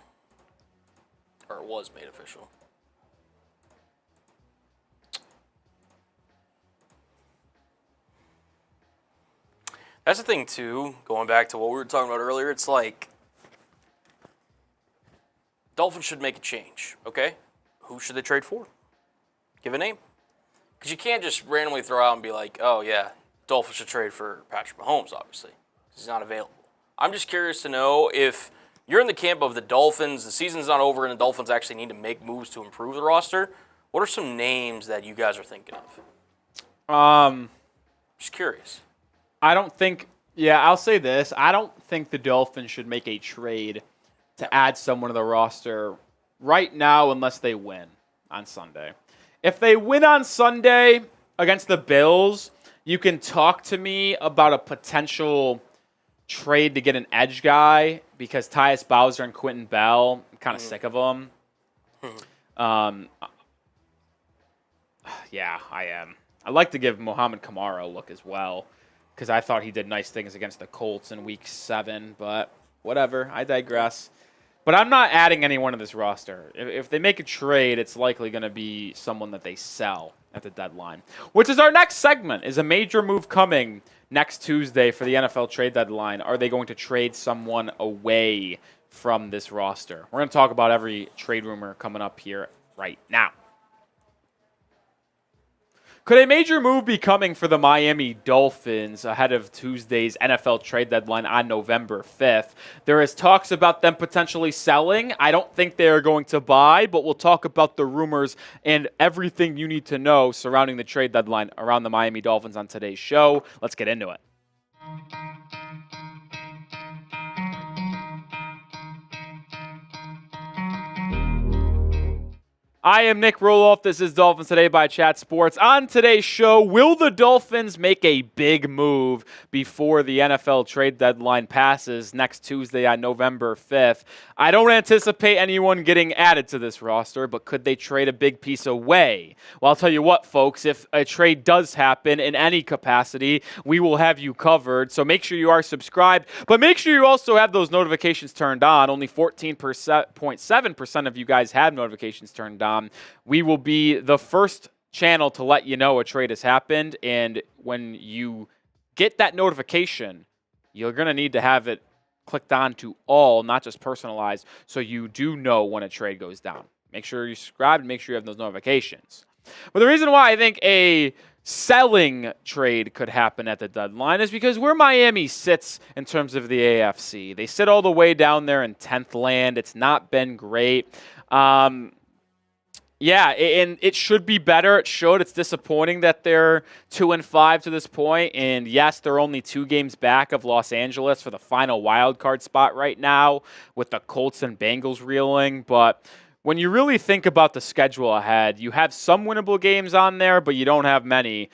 or was made official. That's the thing, too, going back to what we were talking about earlier. It's like Dolphins should make a change, okay? Who should they trade for? Give a name. Because you can't just randomly throw out and be like, oh, yeah, Dolphins should trade for Patrick Mahomes, obviously, because he's not available. I'm just curious to know if you're in the camp of the Dolphins, the season's not over, and the Dolphins actually need to make moves to improve the roster. What are some names that you guys are thinking of? Just curious. I'll say this. I don't think the Dolphins should make a trade to add someone to the roster right now unless they win on Sunday. If they win on Sunday against the Bills, you can talk to me about a potential trade to get an edge guy because Tyus Bowser and Quentin Bell, I'm kind of sick of them. Yeah, I am. I'd like to give Mohamed Kamara a look as well because I thought he did nice things against the Colts in Week 7, but whatever. I digress. But I'm not adding anyone to this roster. If they make a trade, it's likely going to be someone that they sell at the deadline, which is our next segment. Is a major move coming next Tuesday for the NFL trade deadline? Are they going to trade someone away from this roster? We're going to talk about every trade rumor coming up here right now. Could a major move be coming for the Miami Dolphins ahead of Tuesday's NFL trade deadline on November 5th? There is talks about them potentially selling. I don't think they are going to buy, but we'll talk about the rumors and everything you need to know surrounding the trade deadline around the Miami Dolphins on today's show. Let's get into it. I am Nic Rohloff. This is Dolphins Today by Chat Sports. On today's show, will the Dolphins make a big move before the NFL trade deadline passes next Tuesday on November 5th? I don't anticipate anyone getting added to this roster, but could they trade a big piece away? Well, I'll tell you what, folks, if a trade does happen in any capacity, we will have you covered. So make sure you are subscribed, but make sure you also have those notifications turned on. Only 14.7% of you guys have notifications turned on. We will be the first channel to let you know a trade has happened, and when you get that notification, you're going to need to have it clicked on to all, not just personalized, so you do know when a trade goes down. Make sure you subscribe and make sure you have those notifications. But the reason why I think a selling trade could happen at the deadline is because where Miami sits in terms of the AFC. They sit all the way down there in 10th land. It's not been great. Yeah, and it should be better. It should. It's disappointing that they're 2-5 to this point. And yes, they're only 2 games back of Los Angeles for the final wild card spot right now with the Colts and Bengals reeling. But when you really think about the schedule ahead, you have some winnable games on there, but you don't have many.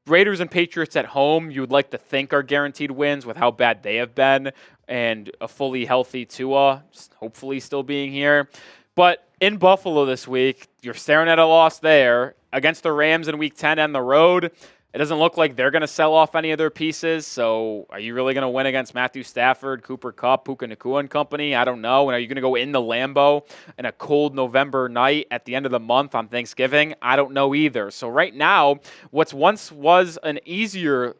Raiders and Patriots at home, you would like to think are guaranteed wins with how bad they have been and a fully healthy Tua, hopefully still being here. But in Buffalo this week, you're staring at a loss there. Against the Rams in Week 10 on the road, it doesn't look like they're going to sell off any of their pieces. So are you really going to win against Matthew Stafford, Cooper Kupp, Puka Nacua and company? I don't know. And are you going to go in the Lambeau in a cold November night at the end of the month on Thanksgiving? I don't know either. So right now, what's once was an easier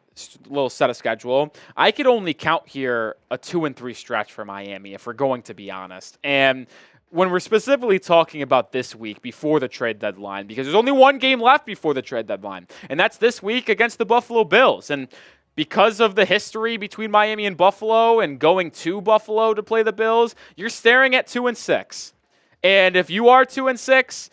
little set of schedule, I could only count here a 2-3 stretch for Miami, if we're going to be honest. And when we're specifically talking about this week before the trade deadline, because there's only one game left before the trade deadline, and that's this week against the Buffalo Bills. And because of the history between Miami and Buffalo and going to Buffalo to play the Bills, you're staring at 2-6. And if you are 2-6,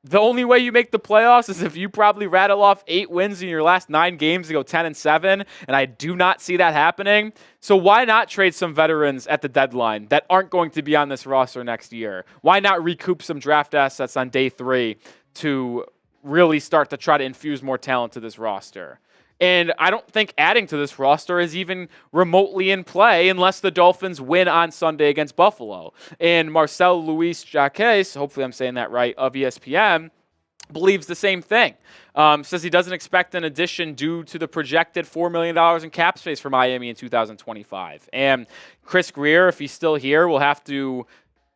the only way you make the playoffs is if you probably rattle off 8 wins in your last 9 games to go 10-7, and I do not see that happening. So why not trade some veterans at the deadline that aren't going to be on this roster next year? Why not recoup some draft assets on day 3 to really start to try to infuse more talent to this roster? And I don't think adding to this roster is even remotely in play unless the Dolphins win on Sunday against Buffalo. And Marcel Louis Jacques, hopefully I'm saying that right, of ESPN, believes the same thing. Says he doesn't expect an addition due to the projected $4 million in cap space for Miami in 2025. And Chris Grier, if he's still here, will have to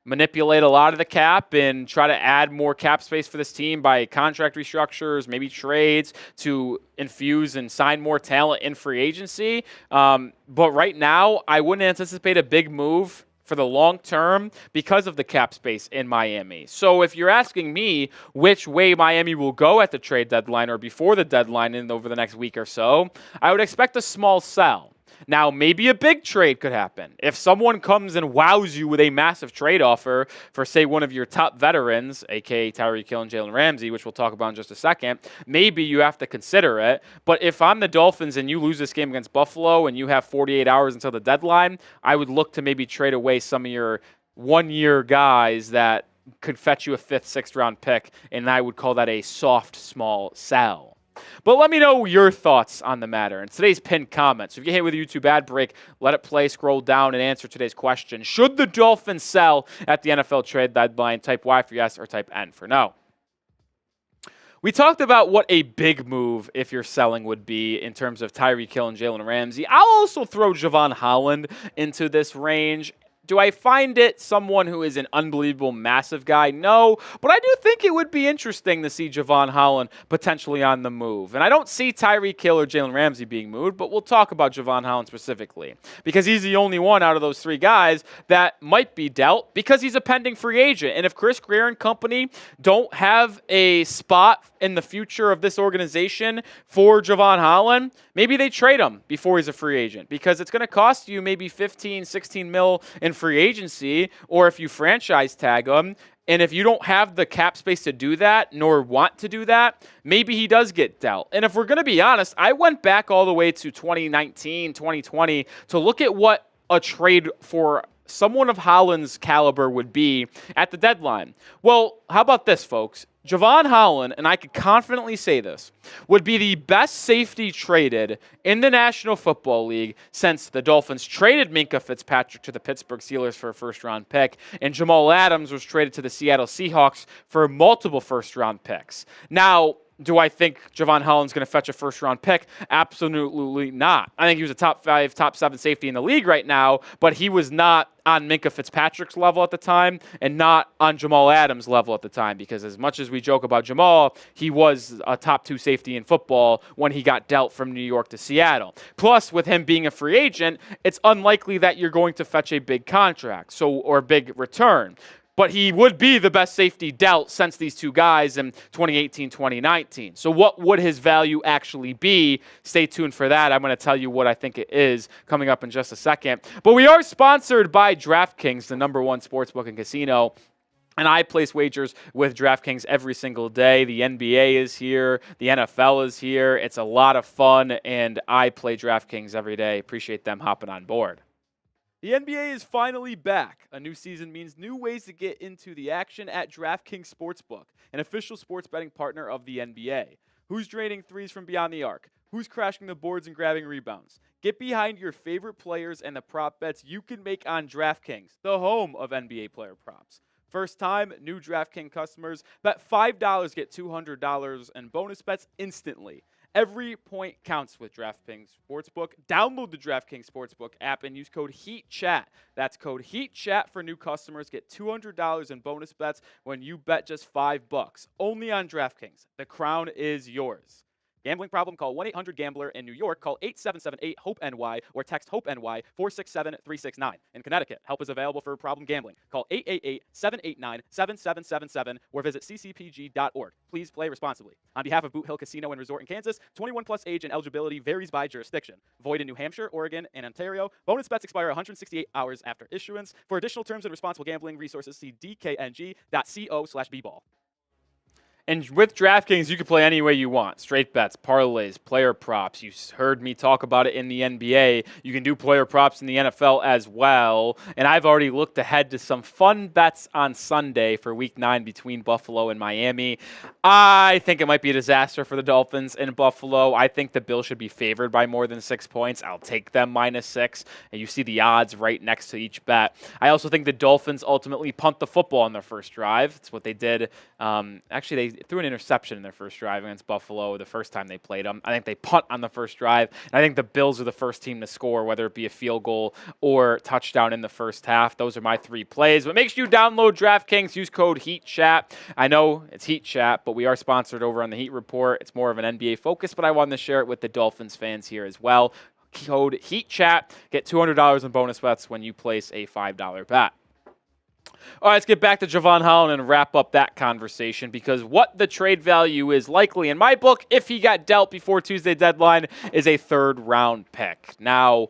manipulate a lot of the cap and try to add more cap space for this team by contract restructures, maybe trades to infuse and sign more talent in free agency. But right now, I wouldn't anticipate a big move for the long term because of the cap space in Miami. So if you're asking me which way Miami will go at the trade deadline or before the deadline and over the next week or so, I would expect a small sell. Now, maybe a big trade could happen. If someone comes and wows you with a massive trade offer for, say, one of your top veterans, a.k.a. Tyreek Hill and Jalen Ramsey, which we'll talk about in just a second, maybe you have to consider it. But if I'm the Dolphins and you lose this game against Buffalo and you have 48 hours until the deadline, I would look to maybe trade away some of your one-year guys that could fetch you a 5th, 6th round pick, and I would call that a soft, small sell. But let me know your thoughts on the matter in today's pinned comments. If you hit with a YouTube ad break, let it play, scroll down, and answer today's question. Should the Dolphins sell at the NFL trade deadline? Type Y for yes or type N for no. We talked about what a big move, if you're selling, would be in terms of Tyreek Hill and Jalen Ramsey. I'll also throw Jevon Holland into this range. Do I find it someone who is an unbelievable, massive guy? No, but I do think it would be interesting to see Jevon Holland potentially on the move. And I don't see Tyreek Hill or Jalen Ramsey being moved, but we'll talk about Jevon Holland specifically because he's the only one out of those 3 guys that might be dealt because he's a pending free agent. And if Chris Grier and company don't have a spot in the future of this organization for Jevon Holland, maybe they trade him before he's a free agent because it's going to cost you maybe 15, 16 mil in free agency, or if you franchise tag him, and if you don't have the cap space to do that, nor want to do that, maybe he does get dealt. And if we're going to be honest, I went back all the way to 2019, 2020 to look at what a trade for someone of Holland's caliber would be at the deadline. Well, how about this, folks? Jevon Holland, and I could confidently say this, would be the best safety traded in the National Football League since the Dolphins traded Minkah Fitzpatrick to the Pittsburgh Steelers for a first-round pick, and Jamal Adams was traded to the Seattle Seahawks for multiple first-round picks. Now, do I think Jevon Holland's going to fetch a first-round pick? Absolutely not. I think he was a top 5, top 7 safety in the league right now, but he was not on Minkah Fitzpatrick's level at the time and not on Jamal Adams' level at the time because as much as we joke about Jamal, he was a top 2 safety in football when he got dealt from New York to Seattle. Plus, with him being a free agent, it's unlikely that you're going to fetch a big contract or big return. But he would be the best safety dealt since these 2 guys in 2018, 2019. So what would his value actually be? Stay tuned for that. I'm going to tell you what I think it is coming up in just a second. But we are sponsored by DraftKings, the #1 sportsbook and casino. And I place wagers with DraftKings every single day. The NBA is here. The NFL is here. It's a lot of fun, and I play DraftKings every day. Appreciate them hopping on board. The NBA is finally back. A new season means new ways to get into the action at DraftKings Sportsbook, an official sports betting partner of the NBA. Who's draining threes from beyond the arc? Who's crashing the boards and grabbing rebounds? Get behind your favorite players and the prop bets you can make on DraftKings, the home of NBA player props. First time, new DraftKings customers bet $5, get $200 in bonus bets instantly. Every point counts with DraftKings Sportsbook. Download the DraftKings Sportsbook app and use code HEATCHAT. That's code HEATCHAT for new customers. Get $200 in bonus bets when you bet just $5. Only on DraftKings. The crown is yours. Gambling problem? Call 1-800-GAMBLER. In New York, call 877-8-HOPE-NY or text HOPE-NY 467-369. In Connecticut, help is available for problem gambling. Call 888-789-7777 or visit ccpg.org. Please play responsibly. On behalf of Boot Hill Casino and Resort in Kansas, 21 plus age and eligibility varies by jurisdiction. Void in New Hampshire, Oregon, and Ontario. Bonus bets expire 168 hours after issuance. For additional terms and responsible gambling resources, see dkng.co/bball. And with DraftKings, you can play any way you want. Straight bets, parlays, player props. You heard me talk about it in the NBA. You can do player props in the NFL as well. And I've already looked ahead to some fun bets on Sunday for Week 9 between Buffalo and Miami. I think it might be a disaster for the Dolphins in Buffalo. I think the Bills should be favored by more than 6 points. I'll take them -6. And you see the odds right next to each bet. I also think the Dolphins ultimately punt the football on their first drive. It's what they did. Actually, threw an interception in their first drive against Buffalo the first time they played them. I think they punt on the first drive, and I think the Bills are the first team to score, whether it be a field goal or touchdown in the first half. Those are my 3 plays. But make sure you download DraftKings, use code HeatChat. I know it's HeatChat, but we are sponsored over on the Heat Report. It's more of an NBA focus, but I wanted to share it with the Dolphins fans here as well. Code HeatChat. Get $200 in bonus bets when you place a $5 bet. All right, let's get back to Jevon Holland and wrap up that conversation, because what the trade value is likely in my book, if he got dealt before Tuesday deadline, is a 3rd-round pick. Now,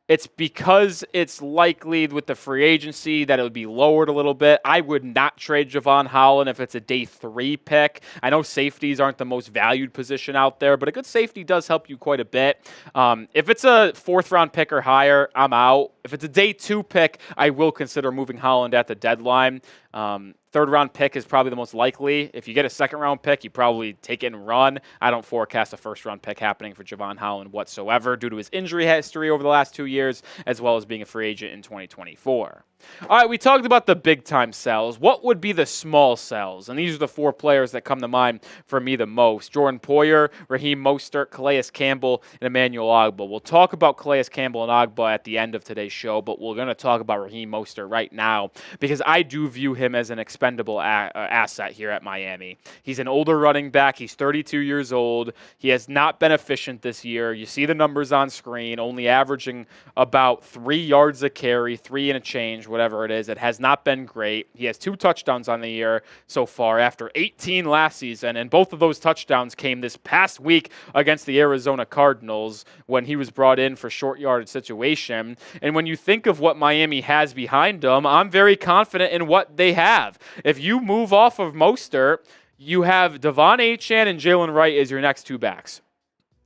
it's because it's likely with the free agency that it would be lowered a little bit. I would not trade Jevon Holland if it's a day 3 pick. I know safeties aren't the most valued position out there, but a good safety does help you quite a bit. If it's a 4th-round pick or higher, I'm out. If it's a day 2 pick, I will consider moving Holland at the deadline. 3rd-round pick is probably the most likely. If you get a 2nd-round pick, you probably take it and run. I don't forecast a 1st-round pick happening for Jevon Holland whatsoever due to his injury history over the last 2 years, as well as being a free agent in 2024. All right, we talked about the big-time sells. What would be the small sells? And these are the 4 players that come to mind for me the most. Jordan Poyer, Raheem Mostert, Calais Campbell, and Emmanuel Ogbah. We'll talk about Calais Campbell and Ogbah at the end of today's show, but we're going to talk about Raheem Mostert right now because I do view him as an expendable asset here at Miami. He's an older running back. He's 32 years old. He has not been efficient this year. You see the numbers on screen, only averaging about 3 yards a carry, 3 and a change, whatever it is. It has not been great. He has 2 touchdowns on the year so far after 18 last season, and both of those touchdowns came this past week against the Arizona Cardinals when he was brought in for short yardage situation. And when you think of what Miami has behind them, I'm very confident in what they have. If you move off of Mostert, you have Devon Achane and Jalen Wright as your next 2 backs.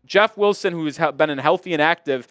Jeff Wilson, who's been healthy and active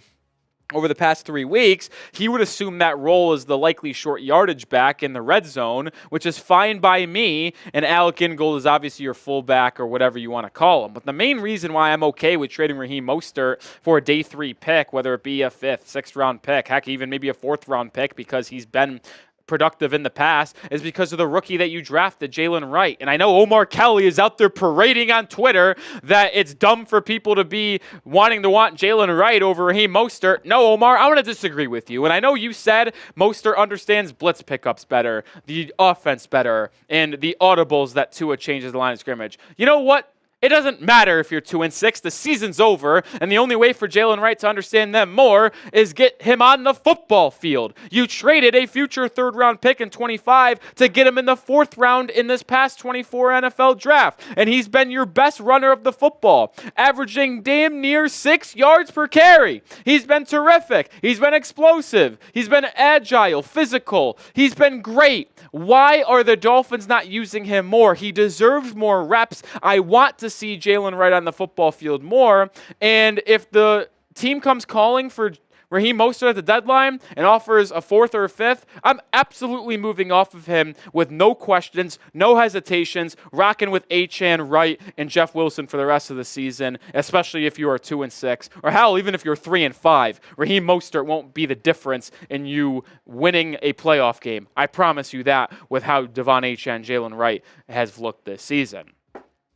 over the past 3 weeks, he would assume that role as the likely short yardage back in the red zone, which is fine by me, and Alec Ingold is obviously your fullback or whatever you want to call him. But the main reason why I'm okay with trading Raheem Mostert for a day 3 pick, whether it be a 5th, 6th-round pick, heck, even maybe a 4th-round pick because he's been productive in the past, is because of the rookie that you drafted, Jalen Wright. And I know Omar Kelly is out there parading on Twitter that it's dumb for people to be wanting Jalen Wright over Raheem Mostert. No, Omar, I want to disagree with you. And I know you said Mostert understands blitz pickups better, the offense better, and the audibles that Tua changes the line of scrimmage. You know what? It doesn't matter if you're 2-6. The season's over, and the only way for Jalen Wright to understand them more is get him on the football field. You traded a future 3rd-round pick in 25 to get him in the 4th round in this past 24 NFL draft, and he's been your best runner of the football, averaging damn near 6 yards per carry. He's been terrific. He's been explosive. He's been agile, physical. He's been great. Why are the Dolphins not using him more? He deserves more reps. I want to see Jalen Wright on the football field more. And if the team comes calling for Raheem Mostert at the deadline and offers a 4th or a 5th, I'm absolutely moving off of him with no questions, no hesitations, rocking with Achane, Wright, and Jeff Wilson for the rest of the season, especially if you are 2-6. Or hell, even if you're 3-5, Raheem Mostert won't be the difference in you winning a playoff game. I promise you that with how Devon Achane and Jalen Wright has looked this season.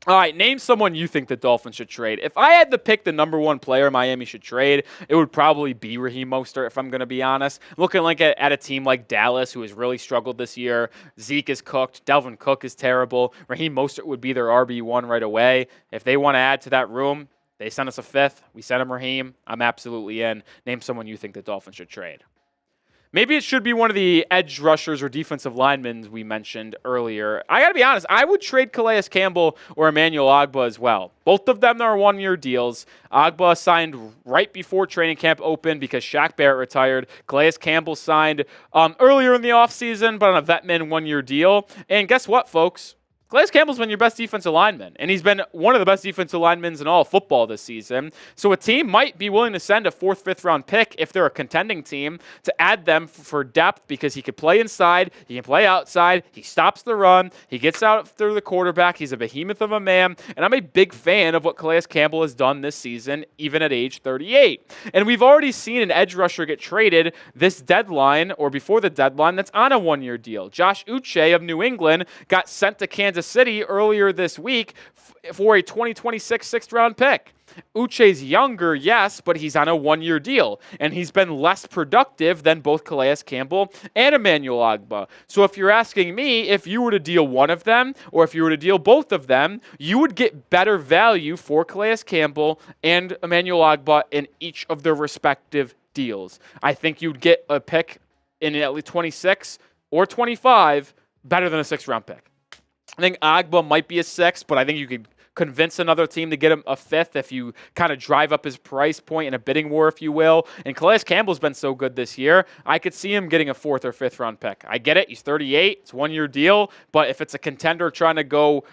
All right, name someone you think the Dolphins should trade. If I had to pick the number 1 player Miami should trade, it would probably be Raheem Mostert, if I'm going to be honest. Looking like at a team like Dallas, who has really struggled this year. Zeke is cooked. Dalvin Cook is terrible. Raheem Mostert would be their RB1 right away. If they want to add to that room, they send us a 5th. We send him Raheem. I'm absolutely in. Name someone you think the Dolphins should trade. Maybe it should be one of the edge rushers or defensive linemen we mentioned earlier. I got to be honest, I would trade Calais Campbell or Emmanuel Ogbah as well. Both of them are 1-year deals. Ogbah signed right before training camp opened because Shaq Barrett retired. Calais Campbell signed earlier in the offseason, but on a Vetman 1-year deal. And guess what, folks? Calais Campbell's been your best defensive lineman, and he's been one of the best defensive linemen in all of football this season. So a team might be willing to send a 4th, 5th-round pick if they're a contending team to add them for depth because he could play inside, he can play outside, he stops the run, he gets out through the quarterback, he's a behemoth of a man, and I'm a big fan of what Calais Campbell has done this season, even at age 38. And we've already seen an edge rusher get traded this deadline or before the deadline that's on a 1-year deal. Josh Uche of New England got sent to Kansas Kansas City earlier this week for a 2026 sixth-round pick. Uche's younger, yes, but he's on a one-year deal, and he's been less productive than both Calais Campbell and Emmanuel Ogbah. So if you're asking me, if you were to deal one of them, or if you were to deal both of them, you would get better value for Calais Campbell and Emmanuel Ogbah in each of their respective deals. I think you'd get a pick in at least 26 or 25 better than a sixth-round pick. I think Ogbah might be a sixth, but I think you could convince another team to get him a fifth if you kind of drive up his price point in a bidding war, if you will. And Calais Campbell's been so good this year, I could see him getting a fourth or fifth round pick. I get it. He's 38. It's a one-year deal. But if it's a contender trying to go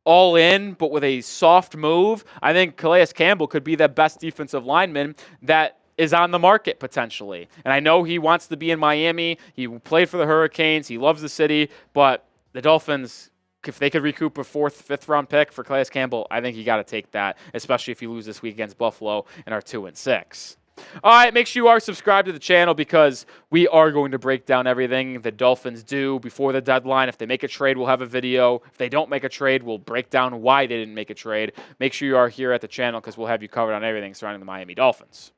all in, but with a soft move, I think Calais Campbell could be the best defensive lineman that is on the market potentially. And I know he wants to be in Miami. He played for the Hurricanes. He loves the city. But the Dolphins, if they could recoup a fourth, fifth round pick for Calais Campbell, I think you got to take that, especially if you lose this week against Buffalo and are 2-6. All right, make sure you are subscribed to the channel because we are going to break down everything the Dolphins do before the deadline. If they make a trade, we'll have a video. If they don't make a trade, we'll break down why they didn't make a trade. Make sure you are here at the channel because we'll have you covered on everything surrounding the Miami Dolphins.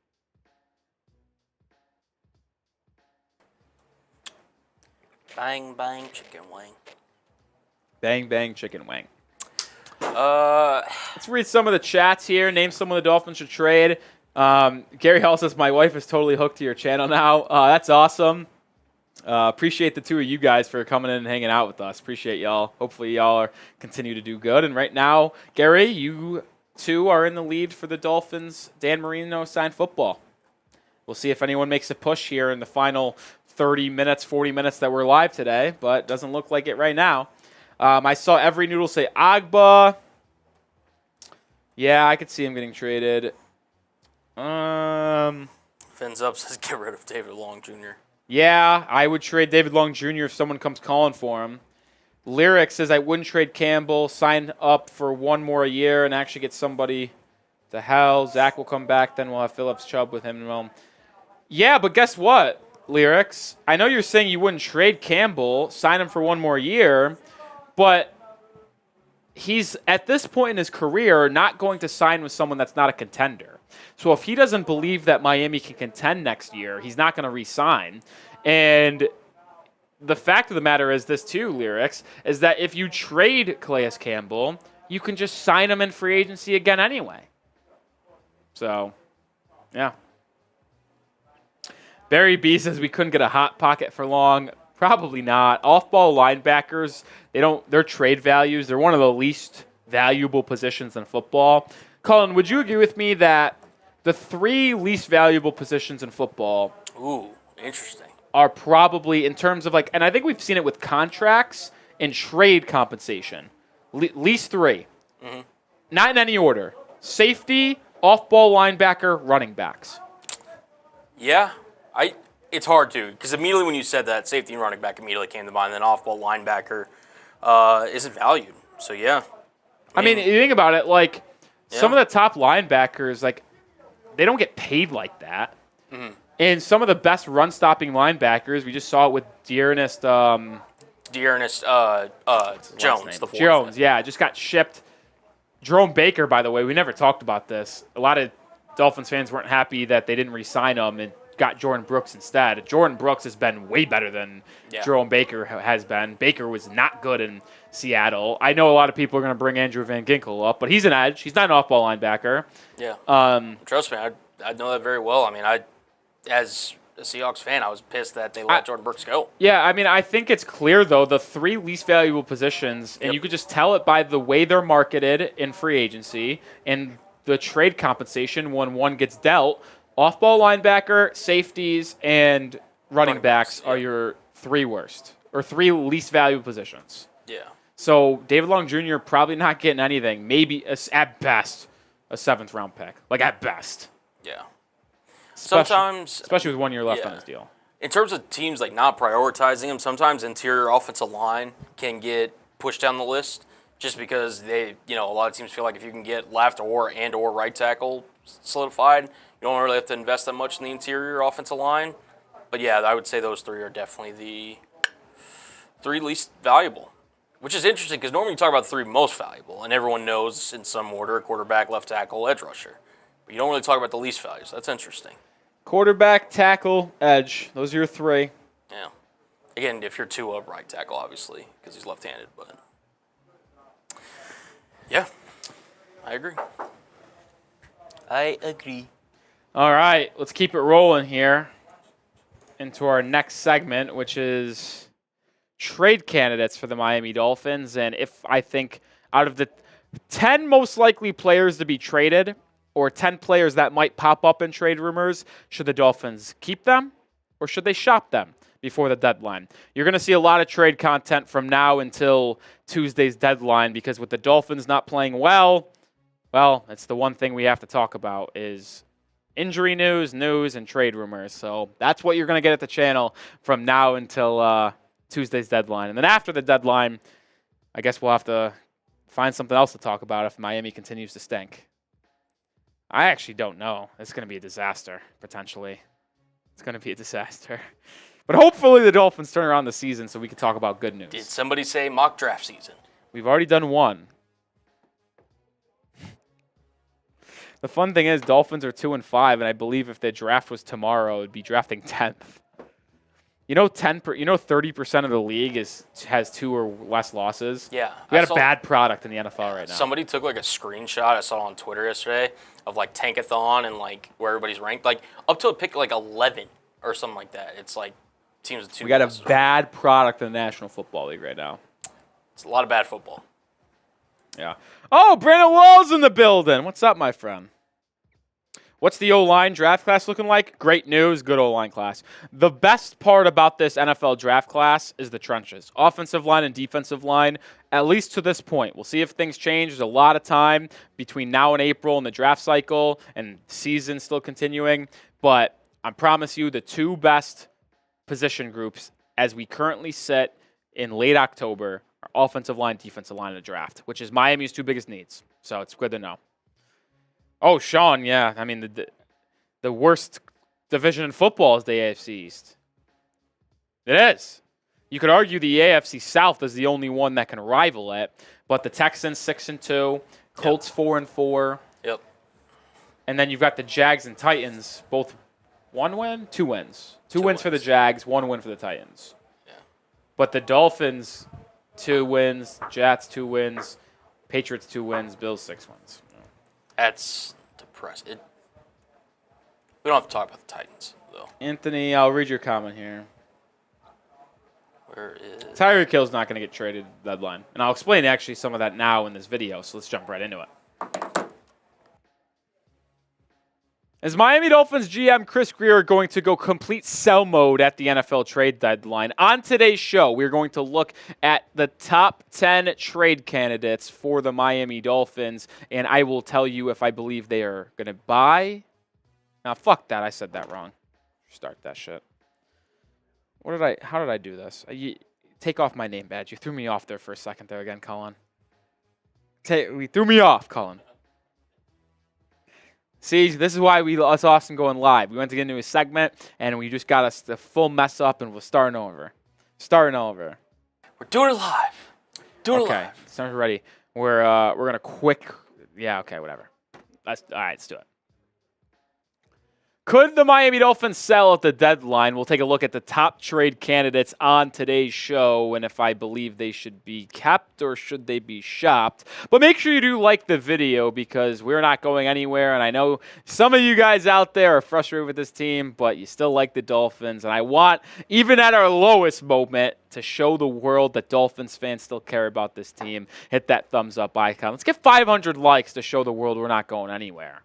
Bang, bang, chicken wing. Bang, bang, chicken wing. Let's read some of the chats here. Name someone the Dolphins should trade. Gary Hall says, my wife is totally hooked to your channel now. That's awesome. Appreciate the two of you guys for coming in and hanging out with us. Appreciate y'all. Hopefully y'all continue to do good. And right now, Gary, you two are in the lead for the Dolphins. Dan Marino signed football. We'll see if anyone makes a push here in the final 30 minutes, 40 minutes that we're live today, but doesn't look like it right now. I saw every noodle say Ogbah. Yeah, I could see him getting traded. Fins Up says get rid of David Long Jr. Yeah, I would trade David Long Jr. if someone comes calling for him. Lyric says I wouldn't trade Campbell, sign up for one more year and actually get somebody to hell. Zach will come back, then we'll have Phillips Chubb with him. Well, yeah, but guess what, Lyrics? I know you're saying you wouldn't trade Campbell, sign him for one more year, but he's, at this point in his career, not going to sign with someone that's not a contender. So if he doesn't believe that Miami can contend next year, he's not going to re-sign. And the fact of the matter is this too, Lyrics, is that if you trade Calais Campbell, you can just sign him in free agency again anyway. So, yeah. Barry B says we couldn't get a hot pocket for long. Probably not. Off-ball linebackers, their trade values, they're one of the least valuable positions in football. Colin, would you agree with me that the three least valuable positions in football interesting. Are probably in terms of and I think we've seen it with contracts and trade compensation. Least three. Mm-hmm. Not in any order. Safety, off-ball linebacker, running backs. Yeah. It's hard to, because immediately when you said that, safety and running back immediately came to mind. Then off-ball linebacker isn't valued. So, yeah. I mean, you think about it, some of the top linebackers, they don't get paid like that. Mm-hmm. And some of the best run-stopping linebackers, we just saw it with Dearness Jones, the fourth. Jones, yeah, just got shipped. Jerome Baker, by the way, we never talked about this. A lot of Dolphins fans weren't happy that they didn't re-sign him and got Jordyn Brooks instead. Jordyn Brooks has been way better than Jerome Baker has been. Baker was not good in Seattle. I know a lot of people are going to bring Andrew Van Ginkel up, but he's an edge. He's not an off-ball linebacker. Yeah. Trust me, I know that very well. I mean, as a Seahawks fan, I was pissed that they let Jordyn Brooks go. Yeah, I mean, I think it's clear, though, the three least valuable positions, and you could just tell it by the way they're marketed in free agency and the trade compensation when one gets dealt. Off-ball linebacker, safeties, and running backs are your three worst, or three least valuable positions. Yeah. So David Long Jr. probably not getting anything. Maybe, at best, a seventh-round pick. At best. Yeah. Especially with 1 year left on his deal. In terms of teams not prioritizing him, sometimes interior offensive line can get pushed down the list just because they, a lot of teams feel like if you can get left or right tackle solidified, you don't really have to invest that much in the interior offensive line. But yeah, I would say those three are definitely the three least valuable. Which is interesting because normally you talk about the 3 most valuable, and everyone knows in some order: quarterback, left tackle, edge rusher. But you don't really talk about the least value, so that's interesting. Quarterback, tackle, edge. Those are your 3. Yeah. Again, if you're Tua, right tackle, obviously, because he's left-handed. But yeah, I agree. All right, let's keep it rolling here into our next segment, which is trade candidates for the Miami Dolphins. And if I think out of the 10 most likely players to be traded, or 10 players that might pop up in trade rumors, should the Dolphins keep them or should they shop them before the deadline? You're going to see a lot of trade content from now until Tuesday's deadline because with the Dolphins not playing well, it's the one thing we have to talk about is injury news, and trade rumors. So that's what you're going to get at the channel from now until Tuesday's deadline. And then after the deadline, I guess we'll have to find something else to talk about if Miami continues to stink. I actually don't know. It's going to be a disaster, potentially. It's going to be a disaster. But hopefully the Dolphins turn around the season so we can talk about good news. Did somebody say mock draft season? We've already done one. The fun thing is Dolphins are 2-5, and I believe if the draft was tomorrow, it would be drafting 10th. You know, 30% of the league has 2 or less losses. Yeah, we got a bad product in the NFL right now. Somebody took like a screenshot. I saw it on Twitter yesterday of like Tankathon and like where everybody's ranked, like up to a pick like 11 or something like that. It's like teams with 2. We got a bad product in the National Football League right now. It's a lot of bad football. Yeah. Oh, Brandon Wall's in the building. What's up, my friend? What's the O-line draft class looking like? Great news, good O-line class. The best part about this NFL draft class is the trenches. Offensive line and defensive line, at least to this point. We'll see if things change. There's a lot of time between now and April and the draft cycle and season still continuing. But I promise you the 2 best position groups as we currently sit in late October are offensive line, defensive line in the draft, which is Miami's 2 biggest needs. So it's good to know. Oh, Sean, yeah. I mean, the worst division in football is the AFC East. It is. You could argue the AFC South is the only one that can rival it, but the Texans 6-2, Colts 4-4. Yep. And then you've got the Jags and Titans, both 1 win, 2 wins. 2 wins for the Jags, 1 win for the Titans. Yeah. But the Dolphins, 2 wins, Jets 2 wins, Patriots 2 wins, Bills 6 wins. That's depressing. We don't have to talk about the Titans, though. Anthony, I'll read your comment here. Where is... Tyreek Hill's not going to get traded at the deadline. And I'll explain actually some of that now in this video, so let's jump right into it. Is Miami Dolphins GM Chris Grier going to go complete sell mode at the NFL trade deadline? On today's show, we're going to look at the top 10 trade candidates for the Miami Dolphins, and I will tell you if I believe they are going to buy. Now, fuck that. I said that wrong. Start that shit. How did I do this? Take off my name badge. You threw me off there for a second there again, Colin. We threw me off, Colin. See, this is why us Austin going live. We went to get into a segment, and we just got us the full mess up, and we're starting over. We're doing it live. Okay, sounds ready. We're gonna quick. Yeah, okay, whatever. All right, let's do it. Could the Miami Dolphins sell at the deadline? We'll take a look at the top trade candidates on today's show and if I believe they should be kept or should they be shopped. But make sure you do like the video because we're not going anywhere. And I know some of you guys out there are frustrated with this team, but you still like the Dolphins. And I want, even at our lowest moment, to show the world that Dolphins fans still care about this team. Hit that thumbs up icon. Let's get 500 likes to show the world we're not going anywhere.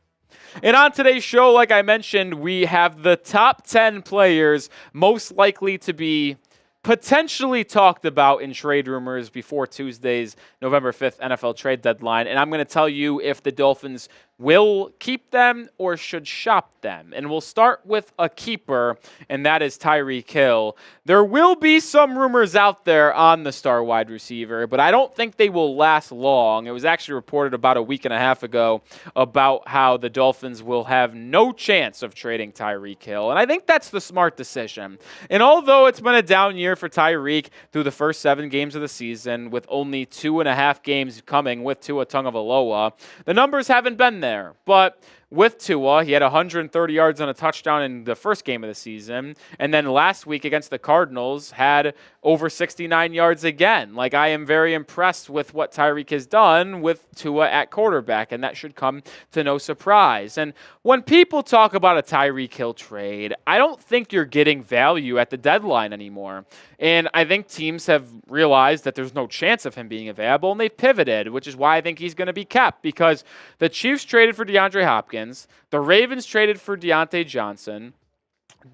And on today's show, like I mentioned, we have the top 10 players most likely to be potentially talked about in trade rumors before Tuesday's November 5th NFL trade deadline. And I'm going to tell you if the Dolphins will keep them or should shop them. And we'll start with a keeper, and that is Tyreek Hill. There will be some rumors out there on the star wide receiver, but I don't think they will last long. It was actually reported about a week and a half ago about how the Dolphins will have no chance of trading Tyreek Hill, and I think that's the smart decision. And although it's been a down year for Tyreek through the first 7 games of the season, with only 2.5 games coming with Tua Tagovailoa, the numbers haven't been there. But with Tua, he had 130 yards and a touchdown in the first game of the season, and then last week against the Cardinals had over 69 yards again. Like, I am very impressed with what Tyreek has done with Tua at quarterback, and that should come to no surprise. And when people talk about a Tyreek Hill trade, I don't think you're getting value at the deadline anymore. And I think teams have realized that there's no chance of him being available, and they've pivoted, which is why I think he's going to be kept, because the Chiefs traded for DeAndre Hopkins, the Ravens traded for Deontay Johnson,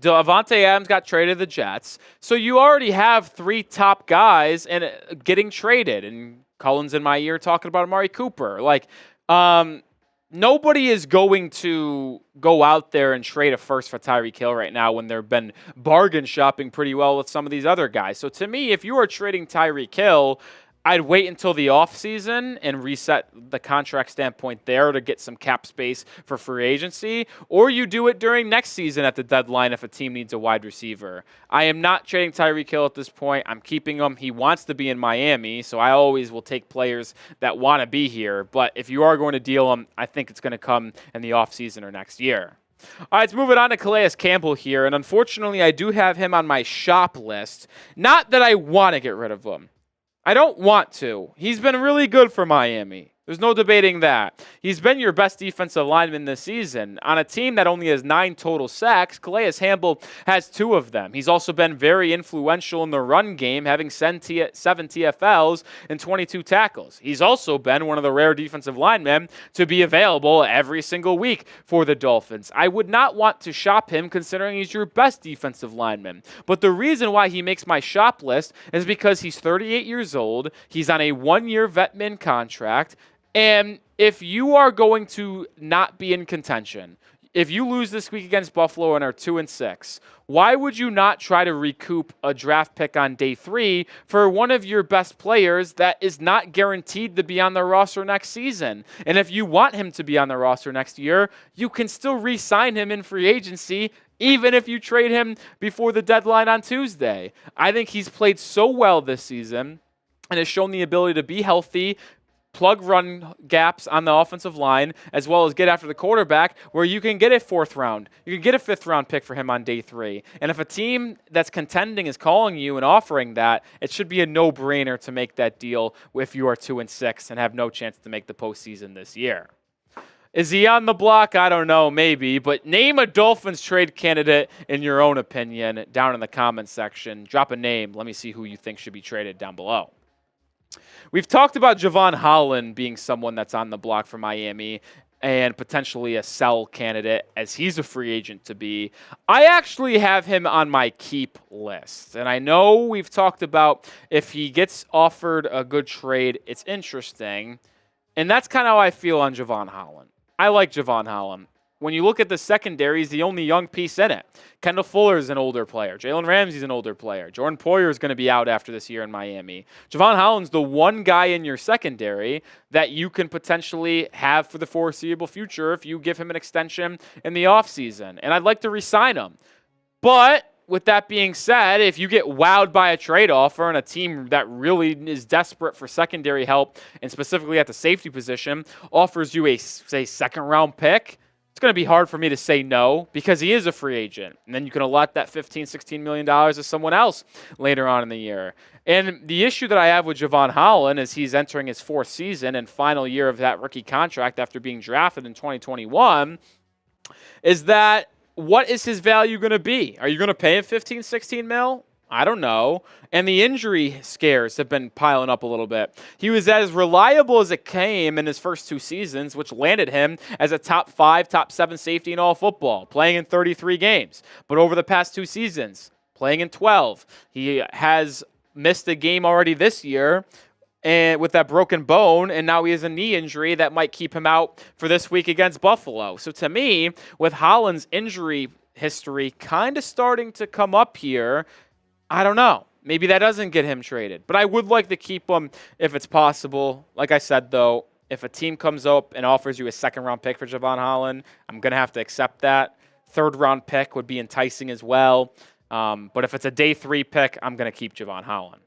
Davante Adams got traded to the Jets, so you already have 3 top guys and getting traded, and Cullen's in my ear talking about Amari Cooper. Like, nobody is going to go out there and trade a first for Tyreek Hill right now when they've been bargain shopping pretty well with some of these other guys. So to me, if you are trading Tyreek Hill, I'd wait until the offseason and reset the contract standpoint there to get some cap space for free agency, or you do it during next season at the deadline if a team needs a wide receiver. I am not trading Tyreek Hill at this point. I'm keeping him. He wants to be in Miami, so I always will take players that want to be here. But if you are going to deal him, I think it's going to come in the offseason or next year. All right, let's move it on to Calais Campbell here, and unfortunately I do have him on my shop list. Not that I want to get rid of him. I don't want to. He's been really good for Miami. There's no debating that. He's been your best defensive lineman this season. On a team that only has 9 total sacks, Calais Campbell has 2 of them. He's also been very influential in the run game, having 7 TFLs and 22 tackles. He's also been one of the rare defensive linemen to be available every single week for the Dolphins. I would not want to shop him considering he's your best defensive lineman. But the reason why he makes my shop list is because he's 38 years old. He's on a 1-year vet min contract. And if you are going to not be in contention, if you lose this week against Buffalo and are 2-6, why would you not try to recoup a draft pick on day 3 for one of your best players that is not guaranteed to be on the roster next season? And if you want him to be on the roster next year, you can still re-sign him in free agency, even if you trade him before the deadline on Tuesday. I think he's played so well this season and has shown the ability to be healthy, plug run gaps on the offensive line, as well as get after the quarterback, where you can get a 4th round. You can get a 5th round pick for him on day 3. And if a team that's contending is calling you and offering that, it should be a no-brainer to make that deal if you are 2-6 and have no chance to make the postseason this year. Is he on the block? I don't know, maybe. But name a Dolphins trade candidate in your own opinion down in the comments section. Drop a name. Let me see who you think should be traded down below. We've talked about Jevon Holland being someone that's on the block for Miami and potentially a sell candidate as he's a free agent to be. I actually have him on my keep list. And I know we've talked about if he gets offered a good trade, it's interesting. And that's kind of how I feel on Jevon Holland. I like Jevon Holland. When you look at the secondary, he's the only young piece in it. Kendall Fuller's an older player. Jalen Ramsey's an older player. Jordan Poyer is going to be out after this year in Miami. Jevon Holland's the one guy in your secondary that you can potentially have for the foreseeable future if you give him an extension in the offseason. And I'd like to re-sign him. But with that being said, if you get wowed by a trade offer and a team that really is desperate for secondary help, and specifically at the safety position, offers you a, say, 2nd-round pick, it's going to be hard for me to say no because he is a free agent. And then you can allot that $15, $16 million to someone else later on in the year. And the issue that I have with Jevon Holland is he's entering his 4th season and final year of that rookie contract after being drafted in 2021 is that what is his value going to be? Are you going to pay him $15, $16 mil? I don't know. And the injury scares have been piling up a little bit. He was as reliable as it came in his first 2 seasons, which landed him as a top 5, top 7 safety in all football, playing in 33 games. But over the past 2 seasons, playing in 12, he has missed a game already this year and with that broken bone, and now he has a knee injury that might keep him out for this week against Buffalo. So to me, with Holland's injury history kind of starting to come up here, I don't know. Maybe that doesn't get him traded. But I would like to keep him if it's possible. Like I said, though, if a team comes up and offers you a second-round pick for Jevon Holland, I'm going to have to accept that. Third-round pick would be enticing as well. But if it's a day 3 pick, I'm going to keep Jevon Holland.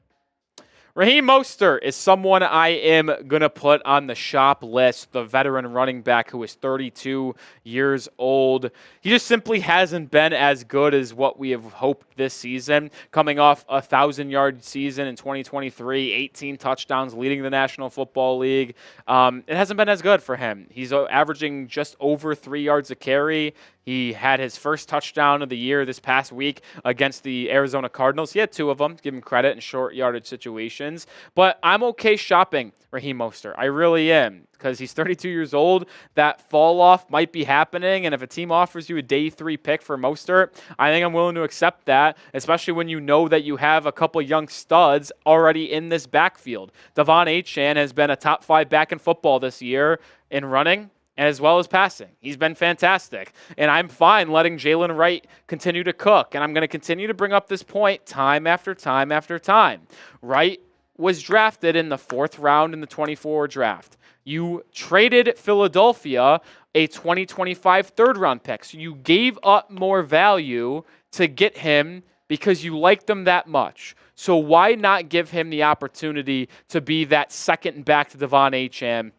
Raheem Mostert is someone I am going to put on the shop list, the veteran running back who is 32 years old. He just simply hasn't been as good as what we have hoped this season. Coming off a 1,000-yard season in 2023, 18 touchdowns, leading the National Football League. It hasn't been as good for him. He's averaging just over 3 yards a carry. He had his first touchdown of the year this past week against the Arizona Cardinals. He had 2 of them, give him credit, in short yardage situations. But I'm okay shopping Raheem Mostert. I really am, because he's 32 years old. That fall off might be happening, and if a team offers you a day 3 pick for Mostert, I think I'm willing to accept that, especially when you know that you have a couple young studs already in this backfield. Devon Achane has been a top 5 back in football this year in running, as well as passing. He's been fantastic. And I'm fine letting Jalen Wright continue to cook. And I'm going to continue to bring up this point time after time after time. Wright was drafted in the 4th round in the 24 draft. You traded Philadelphia a 2025 3rd-round pick. So you gave up more value to get him because you liked him that much. So why not give him the opportunity to be that second back to Devon Achane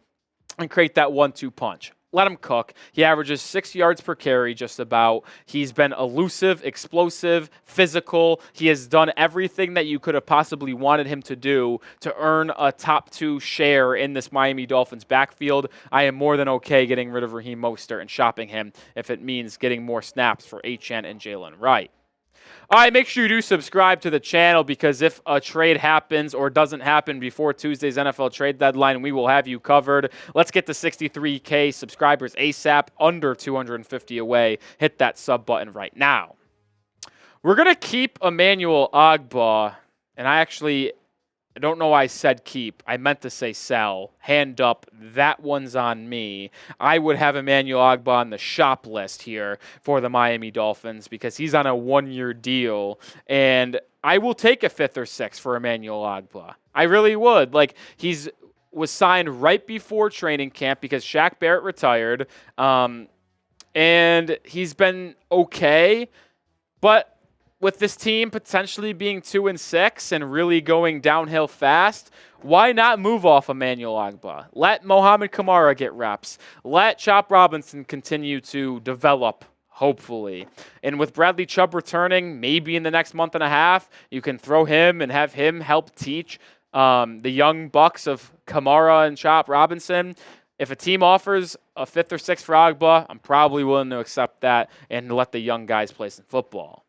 and create that 1-2 punch? Let him cook. He averages 6 yards per carry just about. He's been elusive, explosive, physical. He has done everything that you could have possibly wanted him to do to earn a top 2 share in this Miami Dolphins backfield. I am more than okay getting rid of Raheem Mostert and shopping him if it means getting more snaps for Achane and Jalen Wright. All right, make sure you do subscribe to the channel, because if a trade happens or doesn't happen before Tuesday's NFL trade deadline, we will have you covered. Let's get to 63K subscribers ASAP, under 250 away. Hit that sub button right now. We're going to keep Emmanuel Ogbah, and I don't know why I said keep. I meant to say sell. Hand up. That one's on me. I would have Emmanuel Ogbah on the shop list here for the Miami Dolphins, because he's on a 1-year deal, and I will take a 5th or 6th for Emmanuel Ogbah. I really would. Like, was signed right before training camp because Shaq Barrett retired, and he's been okay, but with this team potentially being 2-6 and really going downhill fast, why not move off Emmanuel Ogbah? Let Mohamed Kamara get reps. Let Chop Robinson continue to develop, hopefully. And with Bradley Chubb returning, maybe in the next month and a half, you can throw him and have him help teach the young bucks of Kamara and Chop Robinson. If a team offers a 5th or 6th for Ogbah, I'm probably willing to accept that and let the young guys play some football.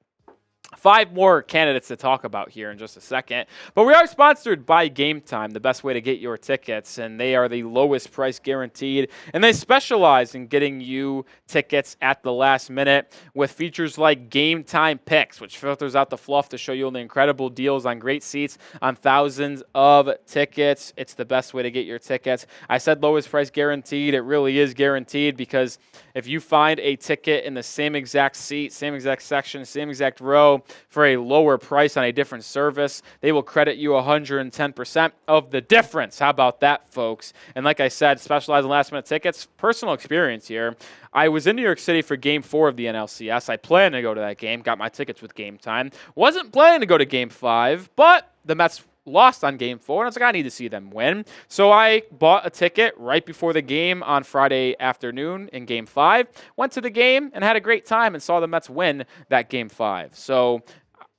5 more candidates to talk about here in just a second. But we are sponsored by Game Time, the best way to get your tickets, and they are the lowest price guaranteed, and they specialize in getting you tickets at the last minute with features like Game Time Picks, which filters out the fluff to show you the incredible deals on great seats on thousands of tickets. It's the best way to get your tickets. I said lowest price guaranteed. It really is guaranteed, because if you find a ticket in the same exact seat, same exact section, same exact row for a lower price on a different service, they will credit you 110% of the difference. How about that, folks? And like I said, specialize in last-minute tickets. Personal experience here. I was in New York City for Game 4 of the NLCS. I planned to go to that game, got my tickets with Game Time. Wasn't planning to go to Game 5, but the Mets lost on Game 4, and I was like, I need to see them win. So I bought a ticket right before the game on Friday afternoon in Game 5, went to the game, and had a great time and saw the Mets win that Game 5. So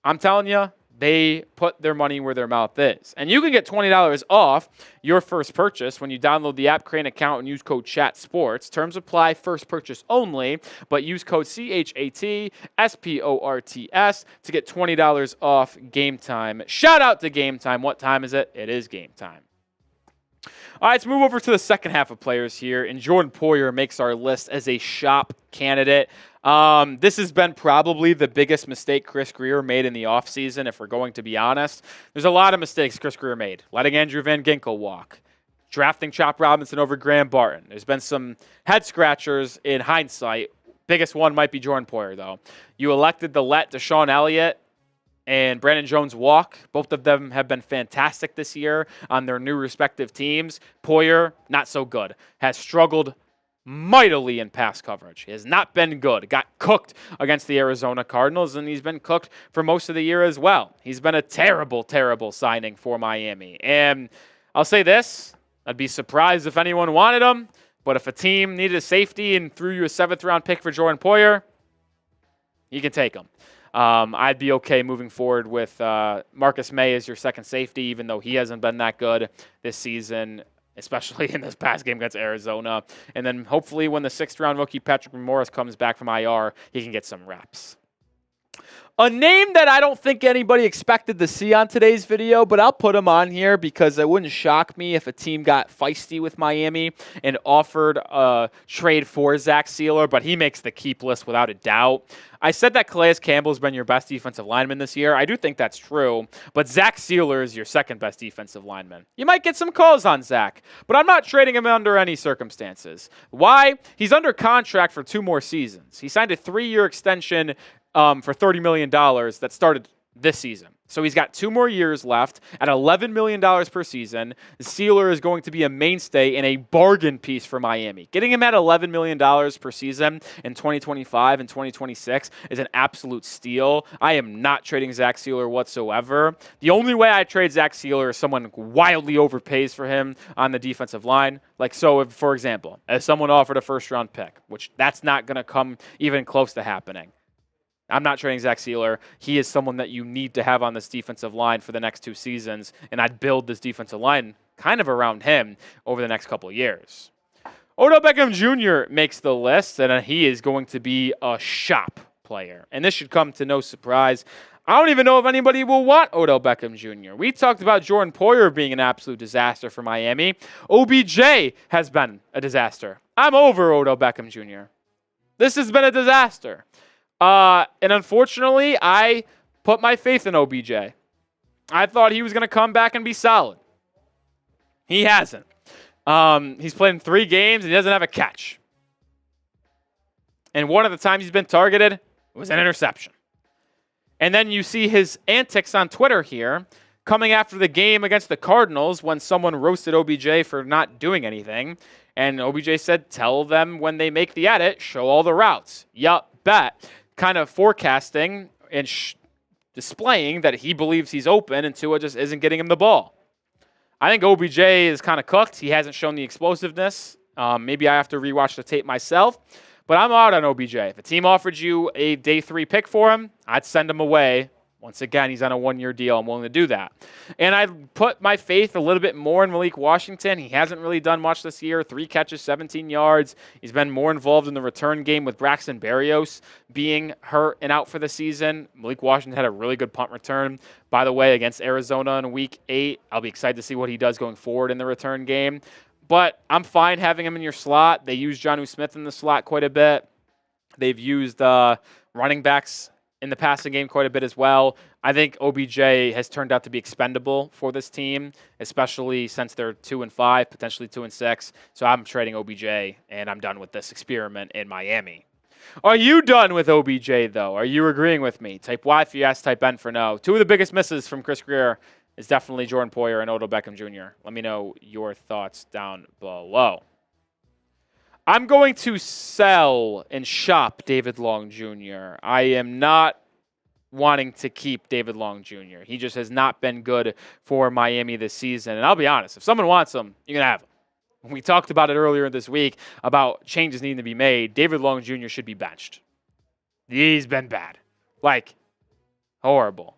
I'm telling you, they put their money where their mouth is. And you can get $20 off your first purchase when you download the app, create an account, and use code CHATSPORTS. Terms apply, first purchase only, but use code CHATSPORTS to get $20 off Game Time. Shout out to Game Time. What time is it? It is game time. All right, let's move over to the second half of players here, and Jordan Poyer makes our list as a shop candidate. This has been probably the biggest mistake Chris Grier made in the offseason, if we're going to be honest. There's a lot of mistakes Chris Grier made. Letting Andrew Van Ginkel walk. Drafting Chop Robinson over Graham Barton. There's been some head scratchers in hindsight. Biggest one might be Jordan Poyer, though. You elected to let Deshaun Elliott and Brandon Jones walk. Both of them have been fantastic this year on their new respective teams. Poyer, not so good. Has struggled mightily in pass coverage. He has not been good. Got cooked against the Arizona Cardinals, and he's been cooked for most of the year as well. He's been a terrible, terrible signing for Miami. And I'll say this, I'd be surprised if anyone wanted him, but if a team needed a safety and threw you a 7th-round pick for Jordan Poyer, you can take him. I'd be okay moving forward with Marcus May as your second safety, even though he hasn't been that good this season, especially in this past game against Arizona. And then hopefully when the 6th-round rookie Patrick Morris comes back from IR, he can get some reps. A name that I don't think anybody expected to see on today's video, but I'll put him on here because it wouldn't shock me if a team got feisty with Miami and offered a trade for Zach Sealer, but he makes the keep list without a doubt. I said that Calais Campbell's been your best defensive lineman this year. I do think that's true, but Zach Sealer is your second best defensive lineman. You might get some calls on Zach, but I'm not trading him under any circumstances. Why? He's under contract for 2 more seasons. He signed a 3-year extension for $30 million that started this season. So he's got 2 more years left at $11 million per season. Sealer is going to be a mainstay and a bargain piece for Miami. Getting him at $11 million per season in 2025 and 2026 is an absolute steal. I am not trading Zach Sealer whatsoever. The only way I trade Zach Sealer is someone wildly overpays for him on the defensive line. Like so, if, for example, if someone offered a 1st-round pick, which that's not going to come even close to happening. I'm not trading Zach Sealer. He is someone that you need to have on this defensive line for the next 2 seasons, and I'd build this defensive line kind of around him over the next couple of years. Odell Beckham Jr. makes the list, and he is going to be a shop player. And this should come to no surprise. I don't even know if anybody will want Odell Beckham Jr. We talked about Jordan Poyer being an absolute disaster for Miami. OBJ has been a disaster. I'm over Odell Beckham Jr. This has been a disaster. And unfortunately, I put my faith in OBJ. I thought he was going to come back and be solid. He hasn't. He's played in 3 games and he doesn't have a catch. And one of the times he's been targeted was an interception. And then you see his antics on Twitter here coming after the game against the Cardinals when someone roasted OBJ for not doing anything. And OBJ said, tell them when they make the edit, show all the routes. Yup, bet. Kind of forecasting and displaying that he believes he's open and Tua just isn't getting him the ball. I think OBJ is kind of cooked. He hasn't shown the explosiveness. Maybe I have to rewatch the tape myself. But I'm out on OBJ. If a team offered you a day 3 pick for him, I'd send him away. Once again, he's on a 1-year deal. I'm willing to do that. And I put my faith a little bit more in Malik Washington. He hasn't really done much this year. 3 catches, 17 yards. He's been more involved in the return game with Braxton Berrios being hurt and out for the season. Malik Washington had a really good punt return, by the way, against Arizona in Week 8. I'll be excited to see what he does going forward in the return game. But I'm fine having him in your slot. They use Jonnu Smith in the slot quite a bit. They've used running backs in the passing game quite a bit as well. I think OBJ has turned out to be expendable for this team, especially since they're 2-5, potentially 2-6. So I'm trading OBJ, and I'm done with this experiment in Miami. Are you done with OBJ, though? Are you agreeing with me? Type Y for yes, type N for no. 2 of the biggest misses from Chris Grier is definitely Jordan Poyer and Odell Beckham Jr. Let me know your thoughts down below. I'm going to sell and shop David Long Jr. I am not wanting to keep David Long Jr. He just has not been good for Miami this season. And I'll be honest, if someone wants him, you can have him. We talked about it earlier this week about changes needing to be made. David Long Jr. should be benched. He's been bad. Like, horrible.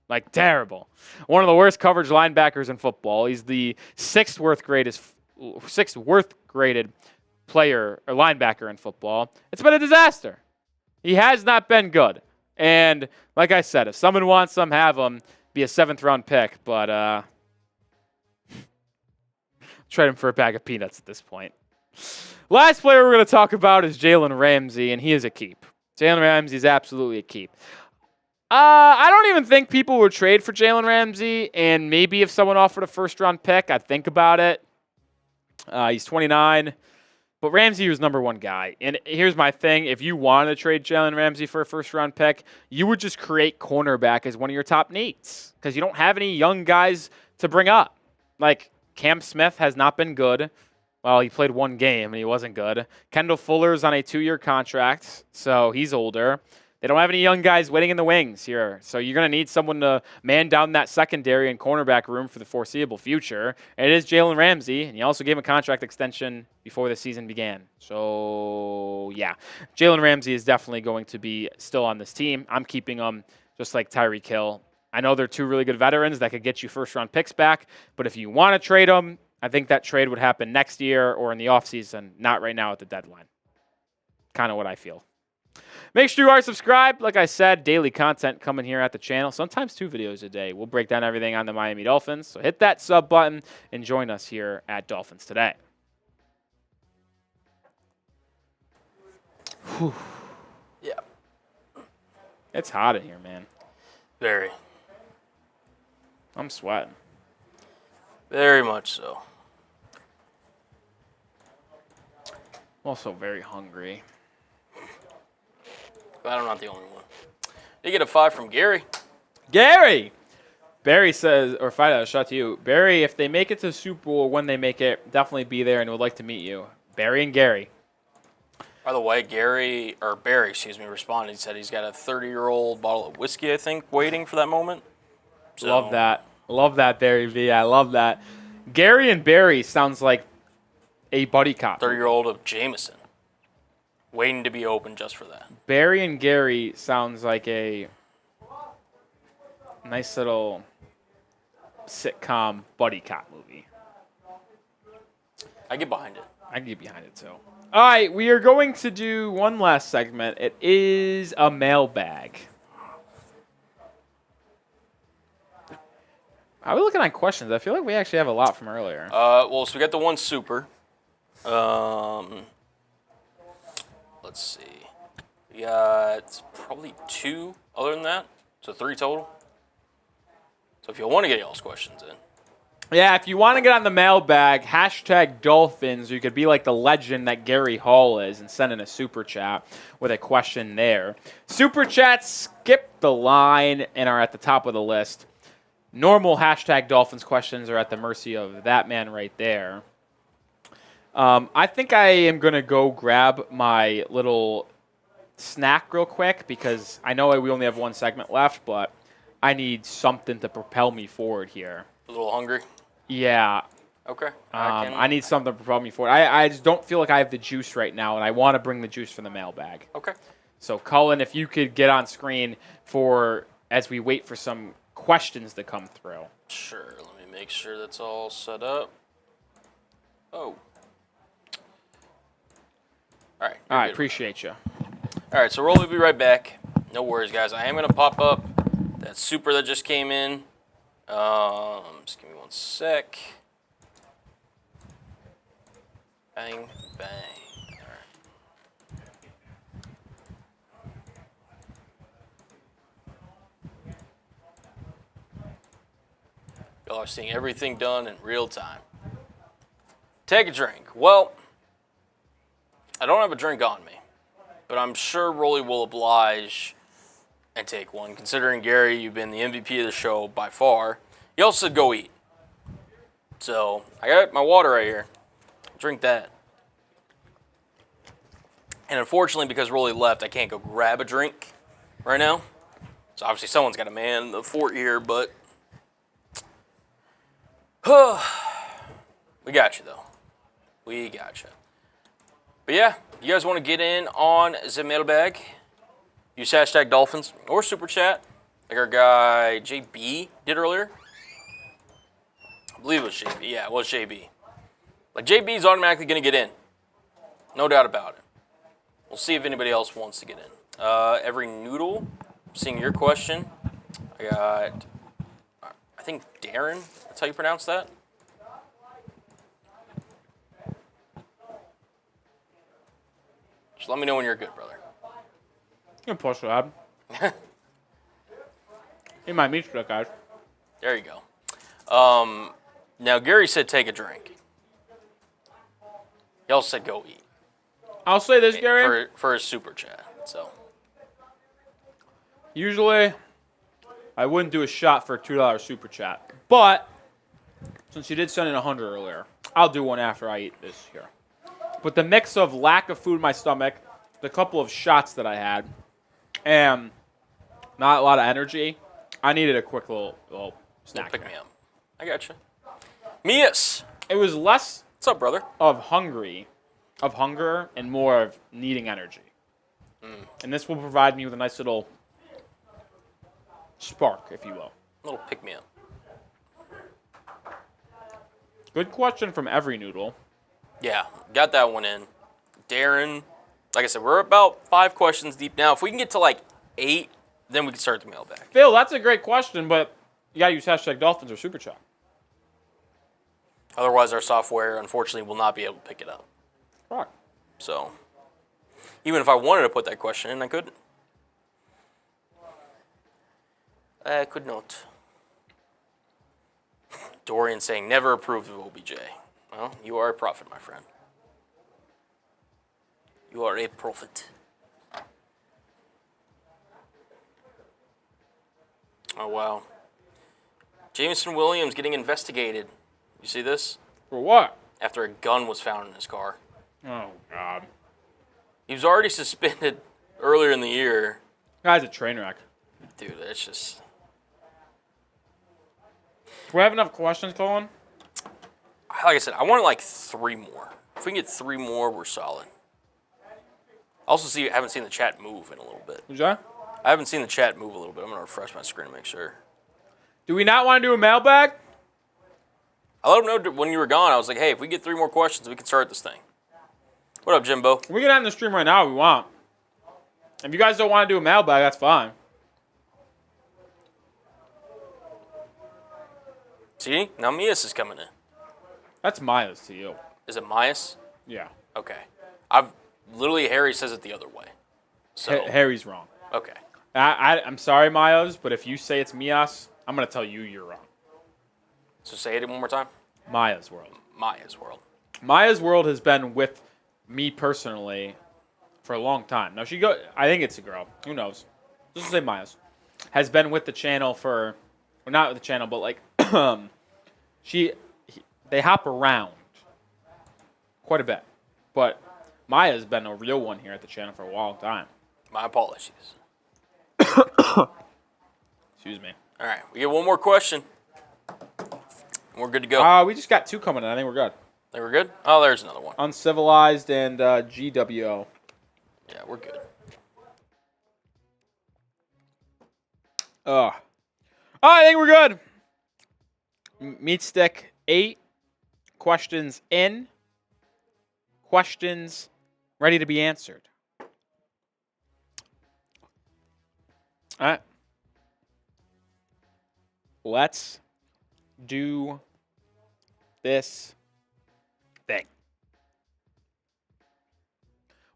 Like, terrible. One of the worst coverage linebackers in football. He's the 6th worst graded player or linebacker in football. It's been a disaster. He has not been good. And like I said, if someone wants him, have him. Be a 7th-round pick. But Trade him for a bag of peanuts at this point. Last player we're going to talk about is Jalen Ramsey, and he is a keep. Jalen Ramsey is absolutely a keep. I don't even think people would trade for Jalen Ramsey, and maybe if someone offered a first-round pick, I'd think about it. He's 29, but Ramsey was number one guy. And here's my thing. If you wanted to trade Jalen Ramsey for a first-round pick, you would just create cornerback as one of your top needs because you don't have any young guys to bring up. Like, Cam Smith has not been good. Well, he played one game, and he wasn't good. Kendall Fuller's on a 2-year contract, so he's older. They don't have any young guys waiting in the wings here. So you're going to need someone to man down that secondary and cornerback room for the foreseeable future. And it is Jalen Ramsey, and you also gave him a contract extension before the season began. So, yeah, Jalen Ramsey is definitely going to be still on this team. I'm keeping him just like Tyreek Hill. I know they're two really good veterans that could get you first-round picks back, but if you want to trade them, I think that trade would happen next year or in the offseason, not right now at the deadline. Kind of what I feel. Make sure you are subscribed. Like I said, daily content coming here at the channel. Sometimes 2 videos a day. We'll break down everything on the Miami Dolphins. So hit that sub button and join us here at Dolphins Today. Whew. Yeah. It's hot in here, man. Very. I'm sweating. Very much so. I'm also very hungry. Glad I'm not the only one. You get a 5 from Gary. Gary! Barry says, or Fida, shout to you. Barry, if they make it to the Super Bowl, when they make it, definitely be there and would like to meet you. Barry and Gary. By the way, Barry, responded. He said he's got a 30-year-old bottle of whiskey, I think, waiting for that moment. So, Love that. Love that, Barry V. I love that. Gary and Barry sounds like a buddy cop. 30-year-old of Jameson. Waiting to be open just for that. Barry and Gary sounds like a nice little sitcom buddy cop movie. I get behind it. I can get behind it, too. All right, we are going to do one last segment. It is a mailbag. Are we looking at questions? I feel like we actually have a lot from earlier. So we got the one super. Let's see. We got probably 2 other than that. So 3 total. So if you want to get y'all's questions in. Yeah, if you want to get on the mailbag, hashtag Dolphins, or you could be like the legend that Gary Hall is and send in a super chat with a question there. Super chats skip the line and are at the top of the list. Normal hashtag Dolphins questions are at the mercy of that man right there. I think I am going to go grab my little snack real quick because I know we only have 1 segment left, but I need something to propel me forward here. A little hungry? Yeah. Okay. I need something to propel me forward. I just don't feel like I have the juice right now, and I want to bring the juice for the mailbag. Okay. So, Cullen, if you could get on screen as we wait for some questions to come through. Sure. Let me make sure that's all set up. Oh. All right. All right, appreciate you. All right, so we'll be right back. No worries, guys. I am going to pop up that super that just came in. Just give me 1 sec. Bang, bang. All right. Y'all are seeing everything done in real time. Take a drink. Well, I don't have a drink on me, but I'm sure Rolly will oblige and take one. Considering, Gary, you've been the MVP of the show by far. He also said go eat. So I got my water right here. Drink that. And unfortunately, because Rolly left, I can't go grab a drink right now. So obviously someone's got to man the fort here, but we got you, though. We got you. But yeah, you guys want to get in on the mailbag? Use hashtag Dolphins or Super Chat, like our guy JB did earlier. I believe it was JB. Yeah, it was JB. Like, JB's automatically going to get in. No doubt about it. We'll see if anybody else wants to get in. Every Noodle, seeing your question. I think Darren, that's how you pronounce that. Let me know when you're good, brother. You can push that. He might meet you, guys. There you go. Now, Gary said take a drink. He also said go eat. I'll say this, Gary. For his super chat. So usually, I wouldn't do a shot for a $2 super chat. But, since you did send in 100 earlier, I'll do one after I eat this here. But the mix of lack of food in my stomach, the couple of shots that I had, and not a lot of energy, I needed a quick little snack. Pick me up. I got you. Mias. It was less What's up, brother? of hunger, and more of needing energy. And this will provide me with a nice little spark, if you will. A little pick me up. Good question from Every Noodle. Yeah, got that one in. Darren, like I said, we're about 5 questions deep now. If we can get to like 8, then we can start the mailbag. Phil, that's a great question, but you got to use hashtag Dolphins or Super Chat. Otherwise, our software, unfortunately, will not be able to pick it up. Right. So, even if I wanted to put that question in, I couldn't. I could not. Dorian saying, never approved of OBJ. Well, you are a prophet, my friend. You are a prophet. Oh, wow. Jameson Williams getting investigated. You see this? For what? After a gun was found in his car. Oh, God. He was already suspended earlier in the year. Guy's a train wreck. Dude, that's just... Do we have enough questions, Colin? Like I said, I want like 3 more. If we can get 3 more, we're solid. Also, haven't seen the chat move in a little bit. Who's that? I haven't seen the chat move a little bit. I'm going to refresh my screen to make sure. Do we not want to do a mailbag? I let him know when you were gone. I was like, hey, if we get 3 more questions, we can start this thing. What up, Jimbo? We can end the stream right now if we want. If you guys don't want to do a mailbag, that's fine. See? Now Mias is coming in. That's Maya's to you. Is it Mias? Yeah. Okay. Literally, Harry says it the other way. So Harry's wrong. Okay. I'm sorry, Mayos, but if you say it's Mias, I'm going to tell you you're wrong. So say it one more time. Maya's World. Maya's World. Maya's World has been with me personally for a long time. Now, I think it's a girl. Who knows? Just say Maya's. Has been with the channel for, or not with the channel, but like, they hop around quite a bit. But Maya's been a real one here at the channel for a long time. My apologies. Excuse me. All right. We get one more question. We're good to go. We just got 2 coming in. I think we're good. Think we're good? Oh, there's another one. Uncivilized and GWO. Yeah, we're good. I think we're good. Meat stick 8. Questions in. Questions ready to be answered. All right. Let's do this thing.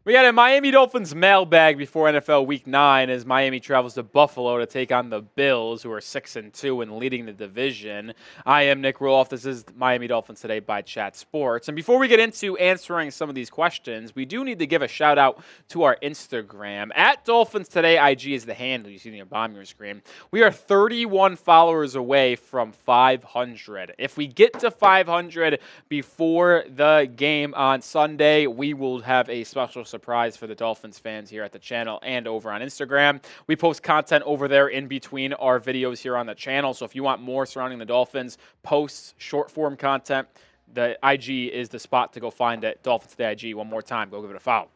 We got a Miami Dolphins mailbag before NFL Week 9 as Miami travels to Buffalo to take on the Bills, who are 6-2 and leading the division. I am Nic Rohloff. This is Miami Dolphins Today by Chat Sports. And before we get into answering some of these questions, we do need to give a shout out to our Instagram. At Dolphins Today IG is the handle you see on your bottom of your screen. We are 31 followers away from 500. If we get to 500 before the game on Sunday, we will have a special surprise for the Dolphins fans here at the channel and over on Instagram. We post content over there in between our videos here on the channel. So if you want more surrounding the Dolphins, posts, short form content, the IG is the spot to go find it. Dolphins Today IG. One more time, go give it a follow.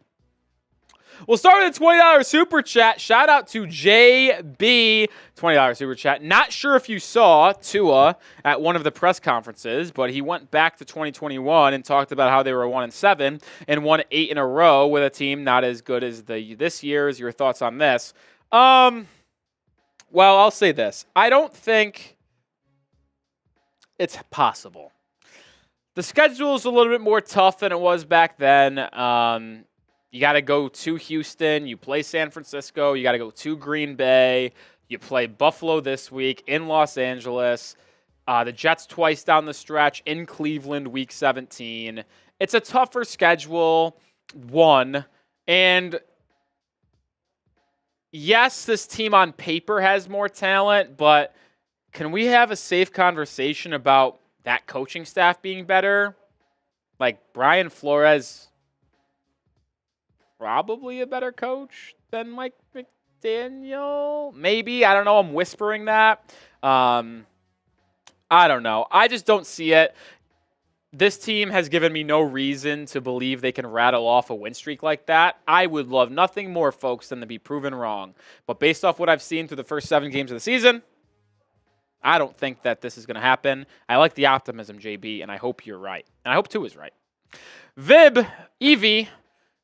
We'll start with a $20 super chat. Shout out to JB, $20 super chat. Not sure if you saw Tua at one of the press conferences, but he went back to 2021 and talked about how they were 1-7 and won 8 in a row with a team not as good as this year's. Your thoughts on this? Well, I'll say this. I don't think it's possible. The schedule is a little bit more tough than it was back then. You got to go to Houston. You play San Francisco. You got to go to Green Bay. You play Buffalo this week, in Los Angeles. The Jets twice down the stretch, in Cleveland, week 17. It's a tougher schedule, one. And yes, this team on paper has more talent, but can we have a safe conversation about that coaching staff being better? Like, Brian Flores, probably a better coach than Mike McDaniel? Maybe. I don't know. I'm whispering that. I don't know. I just don't see it. This team has given me no reason to believe they can rattle off a win streak like that. I would love nothing more, folks, than to be proven wrong. But based off what I've seen through the first 7 games of the season, I don't think that this is going to happen. I like the optimism, JB, and I hope you're right. And I hope 2 is right. Vib, Evie,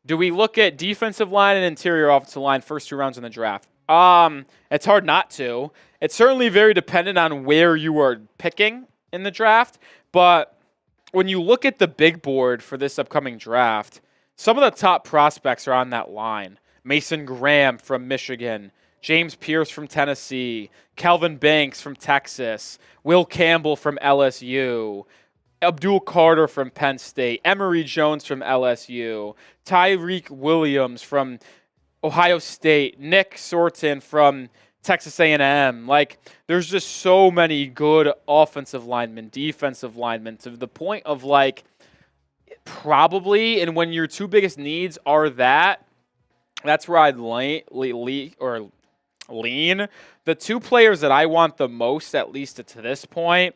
do we look at defensive line and interior offensive line first 2 rounds in the draft? It's hard not to. It's certainly very dependent on where you are picking in the draft. But when you look at the big board for this upcoming draft, some of the top prospects are on that line. Mason Graham from Michigan, James Pierce from Tennessee, Calvin Banks from Texas, Will Campbell from LSU, Abdul Carter from Penn State, Emory Jones from LSU, Tyreek Williams from Ohio State, Nick Sorton from Texas A&M. Like, there's just so many good offensive linemen, defensive linemen, to the point of, like, probably, and when your 2 biggest needs are that's where I'd lean. The 2 players that I want the most, at least to this point,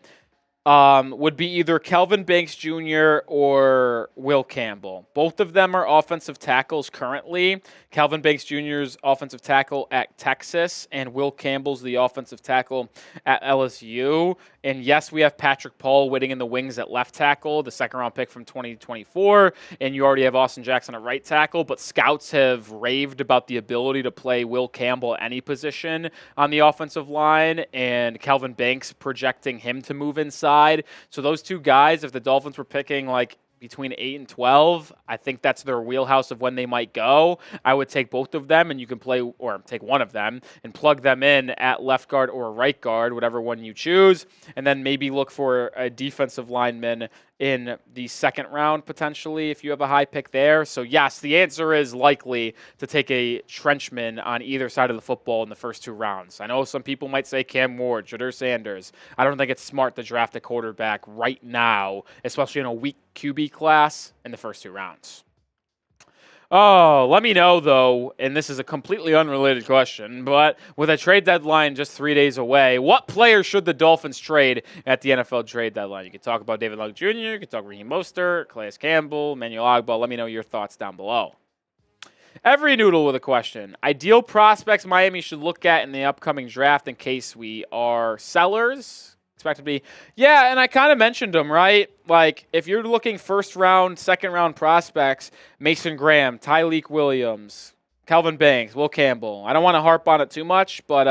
would be either Kelvin Banks Jr. or Will Campbell. Both of them are offensive tackles currently. Kelvin Banks Jr.'s offensive tackle at Texas, and Will Campbell's the offensive tackle at LSU. And yes, we have Patrick Paul waiting in the wings at left tackle, the 2nd-round pick from 2024, and you already have Austin Jackson at right tackle, but scouts have raved about the ability to play Will Campbell at any position on the offensive line, and Kelvin Banks projecting him to move inside. So those 2 guys, if the Dolphins were picking like between 8 and 12, I think that's their wheelhouse of when they might go. I would take both of them, and you can play, or take one of them and plug them in at left guard or right guard, whatever one you choose, and then maybe look for a defensive lineman in the 2nd round, potentially, if you have a high pick there. So yes, the answer is likely to take a trenchman on either side of the football in the first 2 rounds. I know some people might say Cam Ward, Jadir Sanders. I don't think it's smart to draft a quarterback right now, especially in a weak QB class in the first 2 rounds. Oh, let me know, though, and this is a completely unrelated question, but with a trade deadline just 3 days away, what player should the Dolphins trade at the NFL trade deadline? You can talk about David Long Jr., you can talk Raheem Mostert, Calais Campbell, Emmanuel Ogbah. Let me know your thoughts down below. Every Noodle with a question. Ideal prospects Miami should look at in the upcoming draft in case we are sellers. Expected to be. Yeah, and I kind of mentioned them, right? Like, if you're looking 1st round, 2nd round prospects, Mason Graham, Tyreek Williams, Kelvin Banks, Will Campbell. I don't want to harp on it too much, but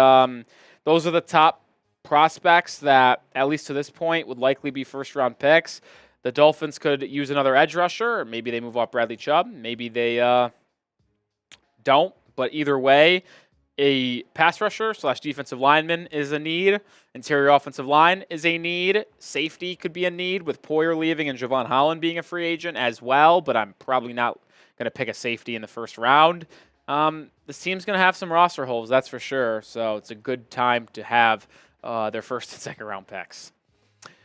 those are the top prospects that, at least to this point, would likely be 1st round picks. The Dolphins could use another edge rusher, or maybe they move off Bradley Chubb. Maybe they don't, but either way, a pass rusher / defensive lineman is a need. Interior offensive line is a need. Safety could be a need with Poyer leaving and Jevon Holland being a free agent as well, but I'm probably not going to pick a safety in the 1st round. This team's going to have some roster holes, that's for sure, so it's a good time to have their 1st and 2nd round picks.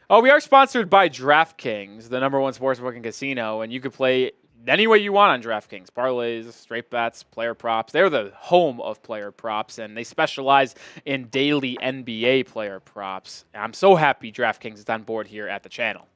Oh, we are sponsored by DraftKings, the #1 sportsbook and casino, and you could play any way you want on DraftKings. Parlays, straight bets, player props. They're the home of player props, and they specialize in daily NBA player props. I'm so happy DraftKings is on board here at the channel.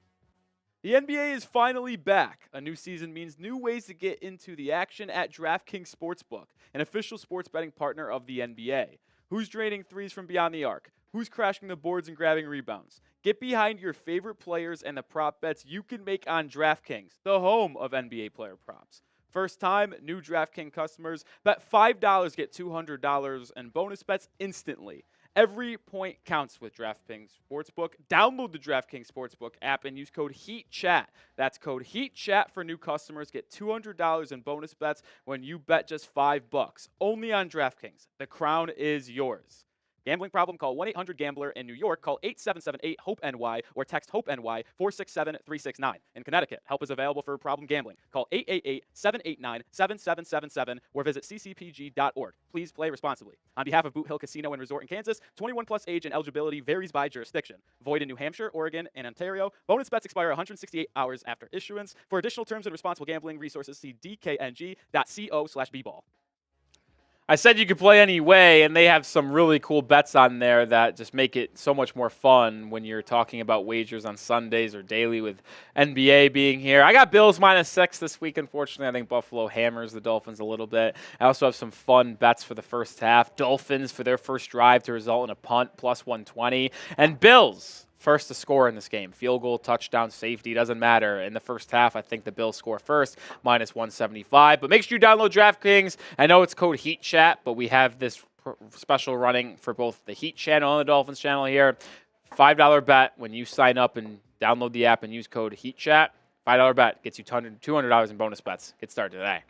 The NBA is finally back. A new season means new ways to get into the action at DraftKings Sportsbook, an official sports betting partner of the NBA. Who's draining threes from beyond the arc? Who's crashing the boards and grabbing rebounds? Get behind your favorite players and the prop bets you can make on DraftKings, the home of NBA player props. First time, new DraftKings customers bet $5, get $200 in bonus bets instantly. Every point counts with DraftKings Sportsbook. Download the DraftKings Sportsbook app and use code HEATCHAT. That's code HEATCHAT for new customers. Get $200 in bonus bets when you bet just $5. Only on DraftKings. The crown is yours. Gambling problem? Call 1-800-GAMBLER. In New York, call 877-8-HOPE-NY or text HOPE-NY 467-369. In Connecticut, help is available for problem gambling. Call 888-789-7777 or visit ccpg.org. Please play responsibly. On behalf of Boot Hill Casino and Resort in Kansas, 21 plus age and eligibility varies by jurisdiction. Void in New Hampshire, Oregon, and Ontario. Bonus bets expire 168 hours after issuance. For additional terms and responsible gambling resources, see dkng.co/bball. I said you could play any way, and they have some really cool bets on there that just make it so much more fun when you're talking about wagers on Sundays or daily with NBA being here. I got Bills -6 this week, unfortunately. I think Buffalo hammers the Dolphins a little bit. I also have some fun bets for the first half. Dolphins for their first drive to result in a punt, +120. And Bills first to score in this game. Field goal, touchdown, safety, doesn't matter. In the first half, I think the Bills score first, -175. But make sure you download DraftKings. I know it's code HEATCHAT, but we have this special running for both the Heat channel and the Dolphins channel here. $5 bet when you sign up and download the app and use code HEATCHAT. $5 bet gets you $200 in bonus bets. Get started today.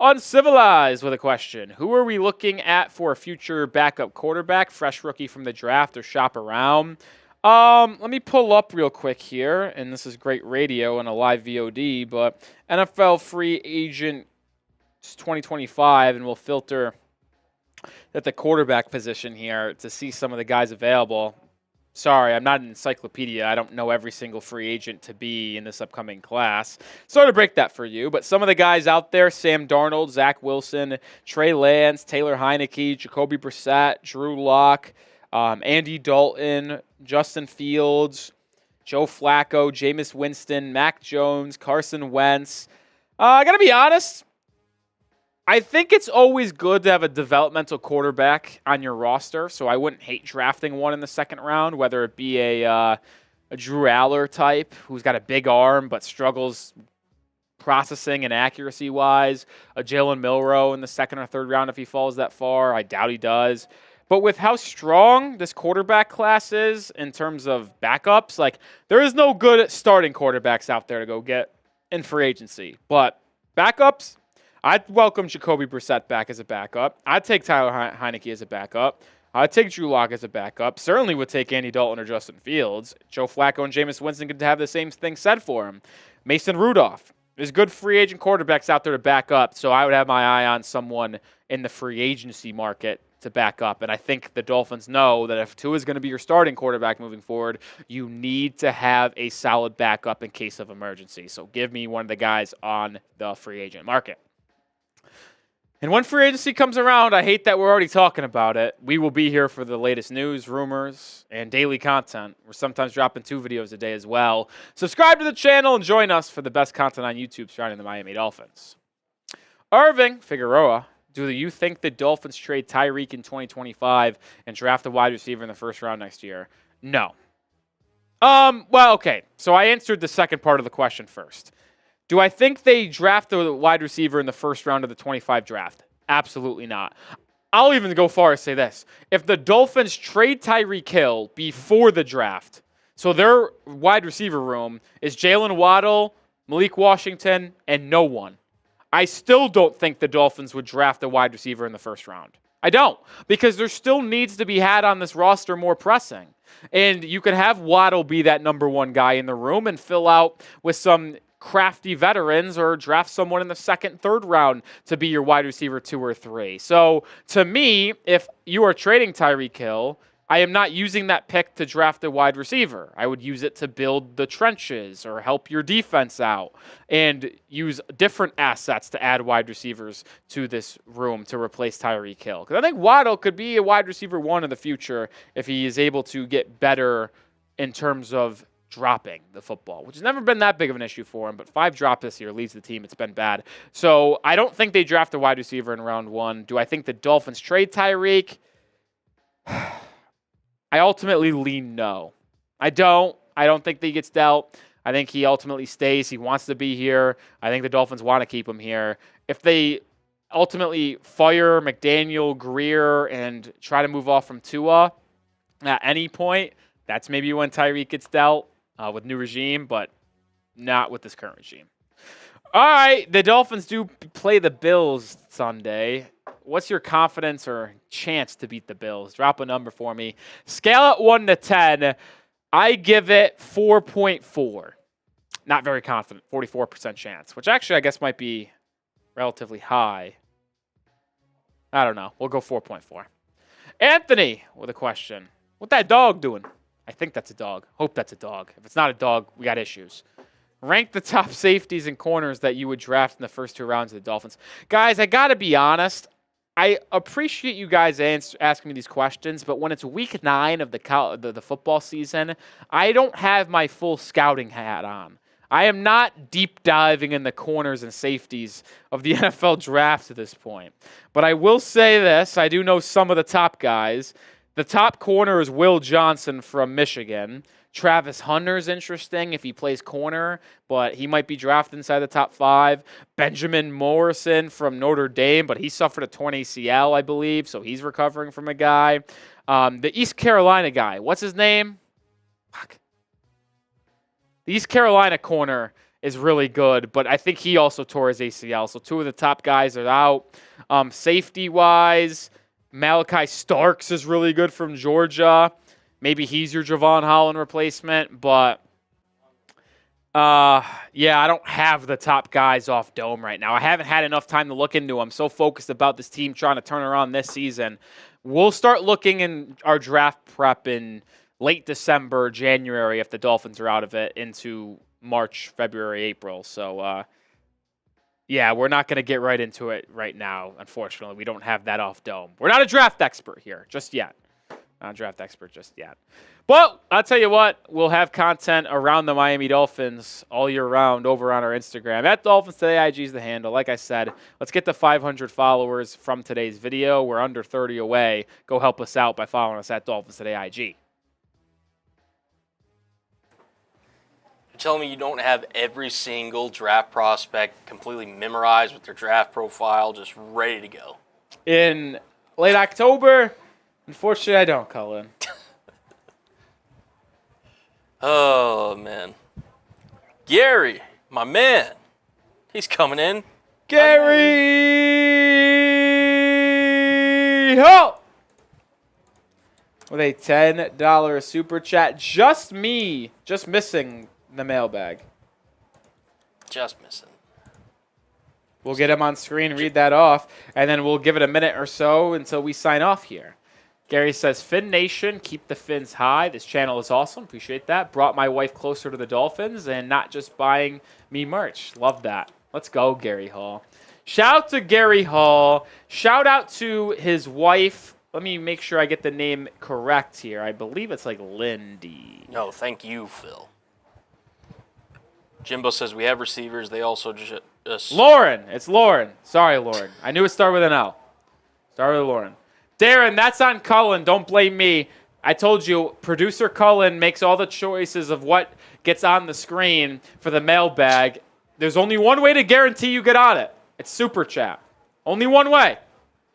Uncivilized with a question. Who are we looking at for a future backup quarterback? Fresh rookie from the draft or shop around? Let me pull up real quick here, and this is great radio and a live VOD, but NFL free agent 2025, and we'll filter at the quarterback position here to see some of the guys available. Sorry, I'm not an encyclopedia. I don't know every single free agent to be in this upcoming class. Sorry to break that for you, but some of the guys out there, Sam Darnold, Zach Wilson, Trey Lance, Taylor Heineke, Jacoby Brissett, Drew Lock, Andy Dalton, Justin Fields, Joe Flacco, Jameis Winston, Mac Jones, Carson Wentz. I got to be honest, I think it's always good to have a developmental quarterback on your roster, so I wouldn't hate drafting one in the second round, whether it be a Drew Aller type who's got a big arm but struggles processing and accuracy-wise, a Jalen Milroe in the second or third round if he falls that far. I doubt he does. But with how strong this quarterback class is in terms of backups, like there is no good starting quarterbacks out there to go get in free agency. But backups, I'd welcome Jacoby Brissett back as a backup. I'd take Tyler Heineke as a backup. I'd take Drew Lock as a backup. Certainly would take Andy Dalton or Justin Fields. Joe Flacco and Jameis Winston could have the same thing said for him. Mason Rudolph. There's good free agent quarterbacks out there to back up, so I would have my eye on someone in the free agency market to back up. And I think the Dolphins know that if Tua is going to be your starting quarterback moving forward, you need to have a solid backup in case of emergency. So give me one of the guys on the free agent market. And when free agency comes around, I hate that we're already talking about it. We will be here for the latest news, rumors, and daily content. We're sometimes dropping 2 videos a day as well. Subscribe to the channel and join us for the best content on YouTube surrounding the Miami Dolphins. Irving Figueroa. Do you think the Dolphins trade Tyreek in 2025 and draft a wide receiver in the first round next year? No. Well, okay. So I answered the second part of the question first. Do I think they draft a wide receiver in the first round of the 25 draft? Absolutely not. I'll even go far as say this. If the Dolphins trade Tyreek Hill before the draft, so their wide receiver room is Jalen Waddle, Malik Washington, and no one, I still don't think the Dolphins would draft a wide receiver in the first round. I don't, because there still needs to be had on this roster more pressing. And you could have Waddle be that number 1 guy in the room and fill out with some crafty veterans or draft someone in the second, third round to be your wide receiver 2 or 3. So to me, if you are trading Tyreek Hill, I am not using that pick to draft a wide receiver. I would use it to build the trenches or help your defense out and use different assets to add wide receivers to this room to replace Tyreek Hill. Because I think Waddle could be a wide receiver 1 in the future if he is able to get better in terms of dropping the football, which has never been that big of an issue for him, but 5 drops this year leads the team. It's been bad. So I don't think they draft a wide receiver in round 1. Do I think the Dolphins trade Tyreek? I ultimately lean no. I don't think that he gets dealt. I think he ultimately stays. He wants to be here. I think the Dolphins want to keep him here. If they ultimately fire McDaniel, Grier, and try to move off from Tua at any point, that's maybe when Tyreek gets dealt with new regime, but not with this current regime. All right, the Dolphins do play the Bills Sunday. What's your confidence or chance to beat the Bills? Drop a number for me. Scale it 1 to 10. I give it 4.4. Not very confident. 44% chance, which actually I guess might be relatively high. I don't know. We'll go 4.4. Anthony with a question. What that dog doing? I think that's a dog. Hope that's a dog. If it's not a dog, we got issues. Rank the top safeties and corners that you would draft in the first 2 rounds of the Dolphins. Guys, I got to be honest. I appreciate you guys asking me these questions, but when it's week 9 of the football season, I don't have my full scouting hat on. I am not deep diving in the corners and safeties of the NFL draft at this point. But I will say this. I do know some of the top guys. The top corner is Will Johnson from Michigan. Travis Hunter's interesting if he plays corner, but he might be drafted inside the top 5. Benjamin Morrison from Notre Dame, but he suffered a torn ACL, I believe, so he's recovering from a guy. The East Carolina guy, what's his name? Fuck. The East Carolina corner is really good, but I think he also tore his ACL, so 2 of the top guys are out. Safety-wise, Malachi Starks is really good from Georgia. Maybe he's your Jevon Holland replacement, but yeah, I don't have the top guys off dome right now. I haven't had enough time to look into them. I'm so focused about this team trying to turn around this season. We'll start looking in our draft prep in late December, January, if the Dolphins are out of it, into March, February, April. So, yeah, we're not going to get right into it right now, unfortunately. We don't have that off dome. We're not a draft expert here just yet. Not a draft expert just yet. But I'll tell you what, we'll have content around the Miami Dolphins all year round over on our Instagram. At Dolphins Today, IG is the handle. Like I said, let's get to 500 followers from today's video. We're under 30 away. Go help us out by following us at Dolphins Today IG. You're telling me you don't have every single draft prospect completely memorized with their draft profile, just ready to go? In late October, unfortunately, I don't, Cullen. Oh, man. Gary, my man. He's coming in. Gary Ho! With a $10 super chat. Just me. Just missing the mailbag. Just missing. We'll get him on screen, read that off, and then we'll give it a minute or so until we sign off here. Gary says, Fin Nation, keep the fins high. This channel is awesome. Appreciate that. Brought my wife closer to the Dolphins and not just buying me merch. Love that. Let's go, Gary Hall. Shout out to Gary Hall. Shout out to his wife. Let me make sure I get the name correct here. I believe it's like Lindy. No, thank you, Phil. Jimbo says we have receivers. They also just... Lauren. It's Lauren. Sorry, Lauren. I knew it started with an L. Started with Lauren. Darren, that's on Cullen. Don't blame me. I told you, producer Cullen makes all the choices of what gets on the screen for the mailbag. There's only one way to guarantee you get on it. It's Super Chat. Only one way.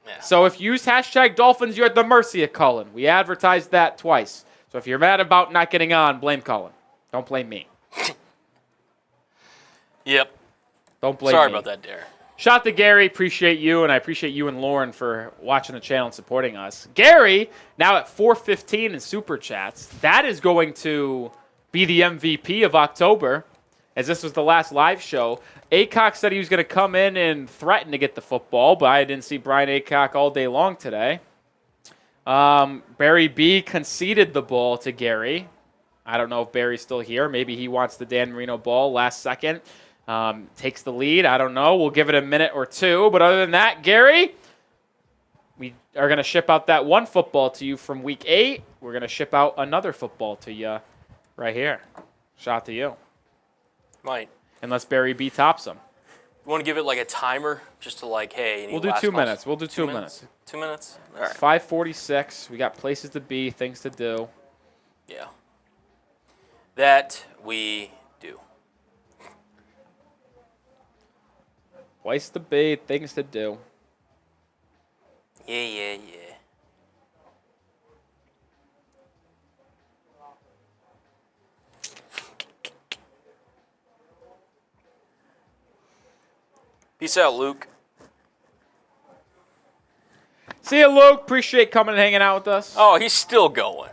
Yeah. So if you use hashtag Dolphins, you're at the mercy of Cullen. We advertised that twice. So if you're mad about not getting on, blame Cullen. Don't blame me. Yep. Don't blame me. Sorry about that, Darren. Shout out to Gary. Appreciate you, and I appreciate you and Lauren for watching the channel and supporting us. Gary, now at 415 in Super Chats. That is going to be the MVP of October, as this was the last live show. Aycock said he was going to come in and threaten to get the football, but I didn't see Brian Aycock all day long today. Barry B conceded the ball to Gary. I don't know if Barry's still here. Maybe he wants the Dan Marino ball last second. Takes the lead. I don't know. We'll give it a minute or two. But other than that, Gary, we are going to ship out that one football to you from week 8. We're going to ship out another football to you right here. Shout out to you. Might. Unless Barry B tops him. You want to give it like a timer just to like, hey. We'll do 2 minutes. We'll do 2 minutes. 2 minutes? All right. It's 5:46. We got places to be, things to do. Yeah. That we do. Place to be, things to do. Yeah. Peace out, Luke. See you, Luke. Appreciate coming and hanging out with us. Oh, he's still going.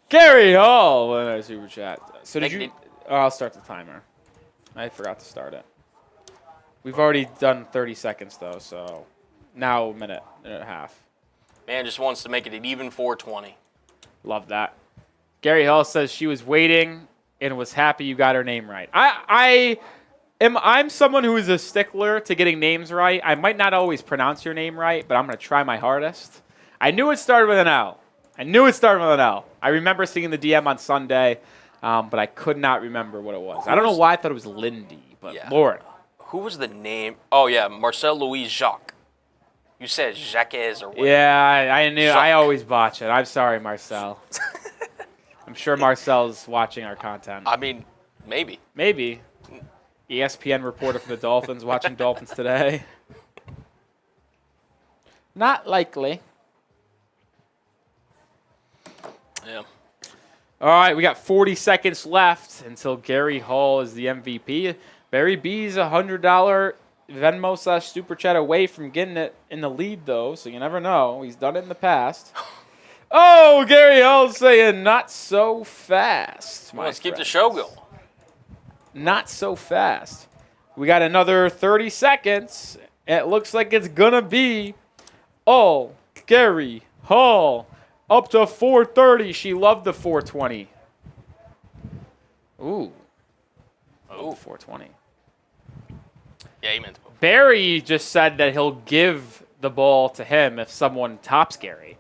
Gary Hall with our super chat. So did Nick, you? Oh, I'll start the timer. I forgot to start it. We've already done 30 seconds though, so now a minute and a half. Man just wants to make it an even 420. Love that. Gary Hall says she was waiting and was happy you got her name right. I'm someone who is a stickler to getting names right. I might not always pronounce your name right, but I'm going to try my hardest. I knew it started with an L. I remember seeing the DM on Sunday, but I could not remember what it was. I don't know why I thought it was Lindy, but Yeah. Lord. Who was the name? Oh, yeah, Marcel Louis Jacques. You said Jacques or what? Yeah, I knew. Jacques. I always botch it. I'm sorry, Marcel. I'm sure Marcel's watching our content. I mean, maybe. Maybe. ESPN reporter for the Dolphins watching Dolphins Today. Not likely. Yeah. All right, we got 40 seconds left until Gary Hall is the MVP. Barry B's $100 Venmo / Super Chat away from getting it in the lead, though, so you never know. He's done it in the past. Oh, Gary Hall's saying not so fast. Let's keep the show going. Not so fast. We got another 30 seconds. It looks like it's going to be all Gary Hall. Up to 430. She loved the 420. Ooh. Oh, 420. Yeah, he meant to. Barry just said that he'll give the ball to him if someone tops Gary.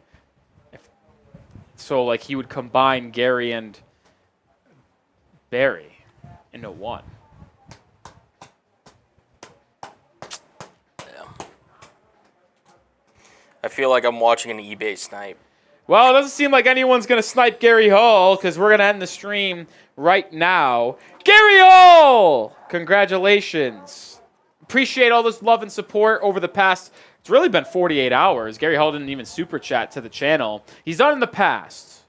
So, like, he would combine Gary and Barry into one. Yeah. I feel like I'm watching an eBay snipe. Well, it doesn't seem like anyone's going to snipe Gary Hall because we're going to end the stream right now. Gary Hall! Congratulations. Appreciate all this love and support over the past, it's really been 48 hours. Gary Hall didn't even super chat to the channel. He's done it in the past,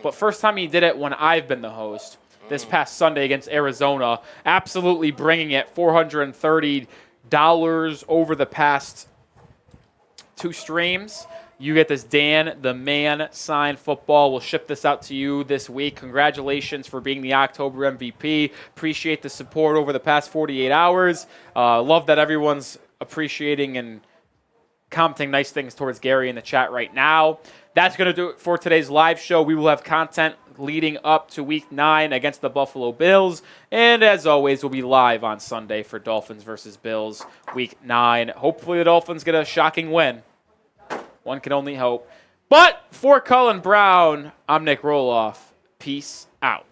but first time he did it when I've been the host this past Sunday against Arizona, absolutely bringing it $430 over the past 2 streams. You get this Dan the Man signed football. We'll ship this out to you this week. Congratulations for being the October MVP. Appreciate the support over the past 48 hours. Love that everyone's appreciating and commenting nice things towards Gary in the chat right now. That's going to do it for today's live show. We will have content leading up to Week 9 against the Buffalo Bills. And as always, we'll be live on Sunday for Dolphins versus Bills Week 9. Hopefully the Dolphins get a shocking win. One can only hope. But for Cullen Brown, I'm Nic Rohloff. Peace out.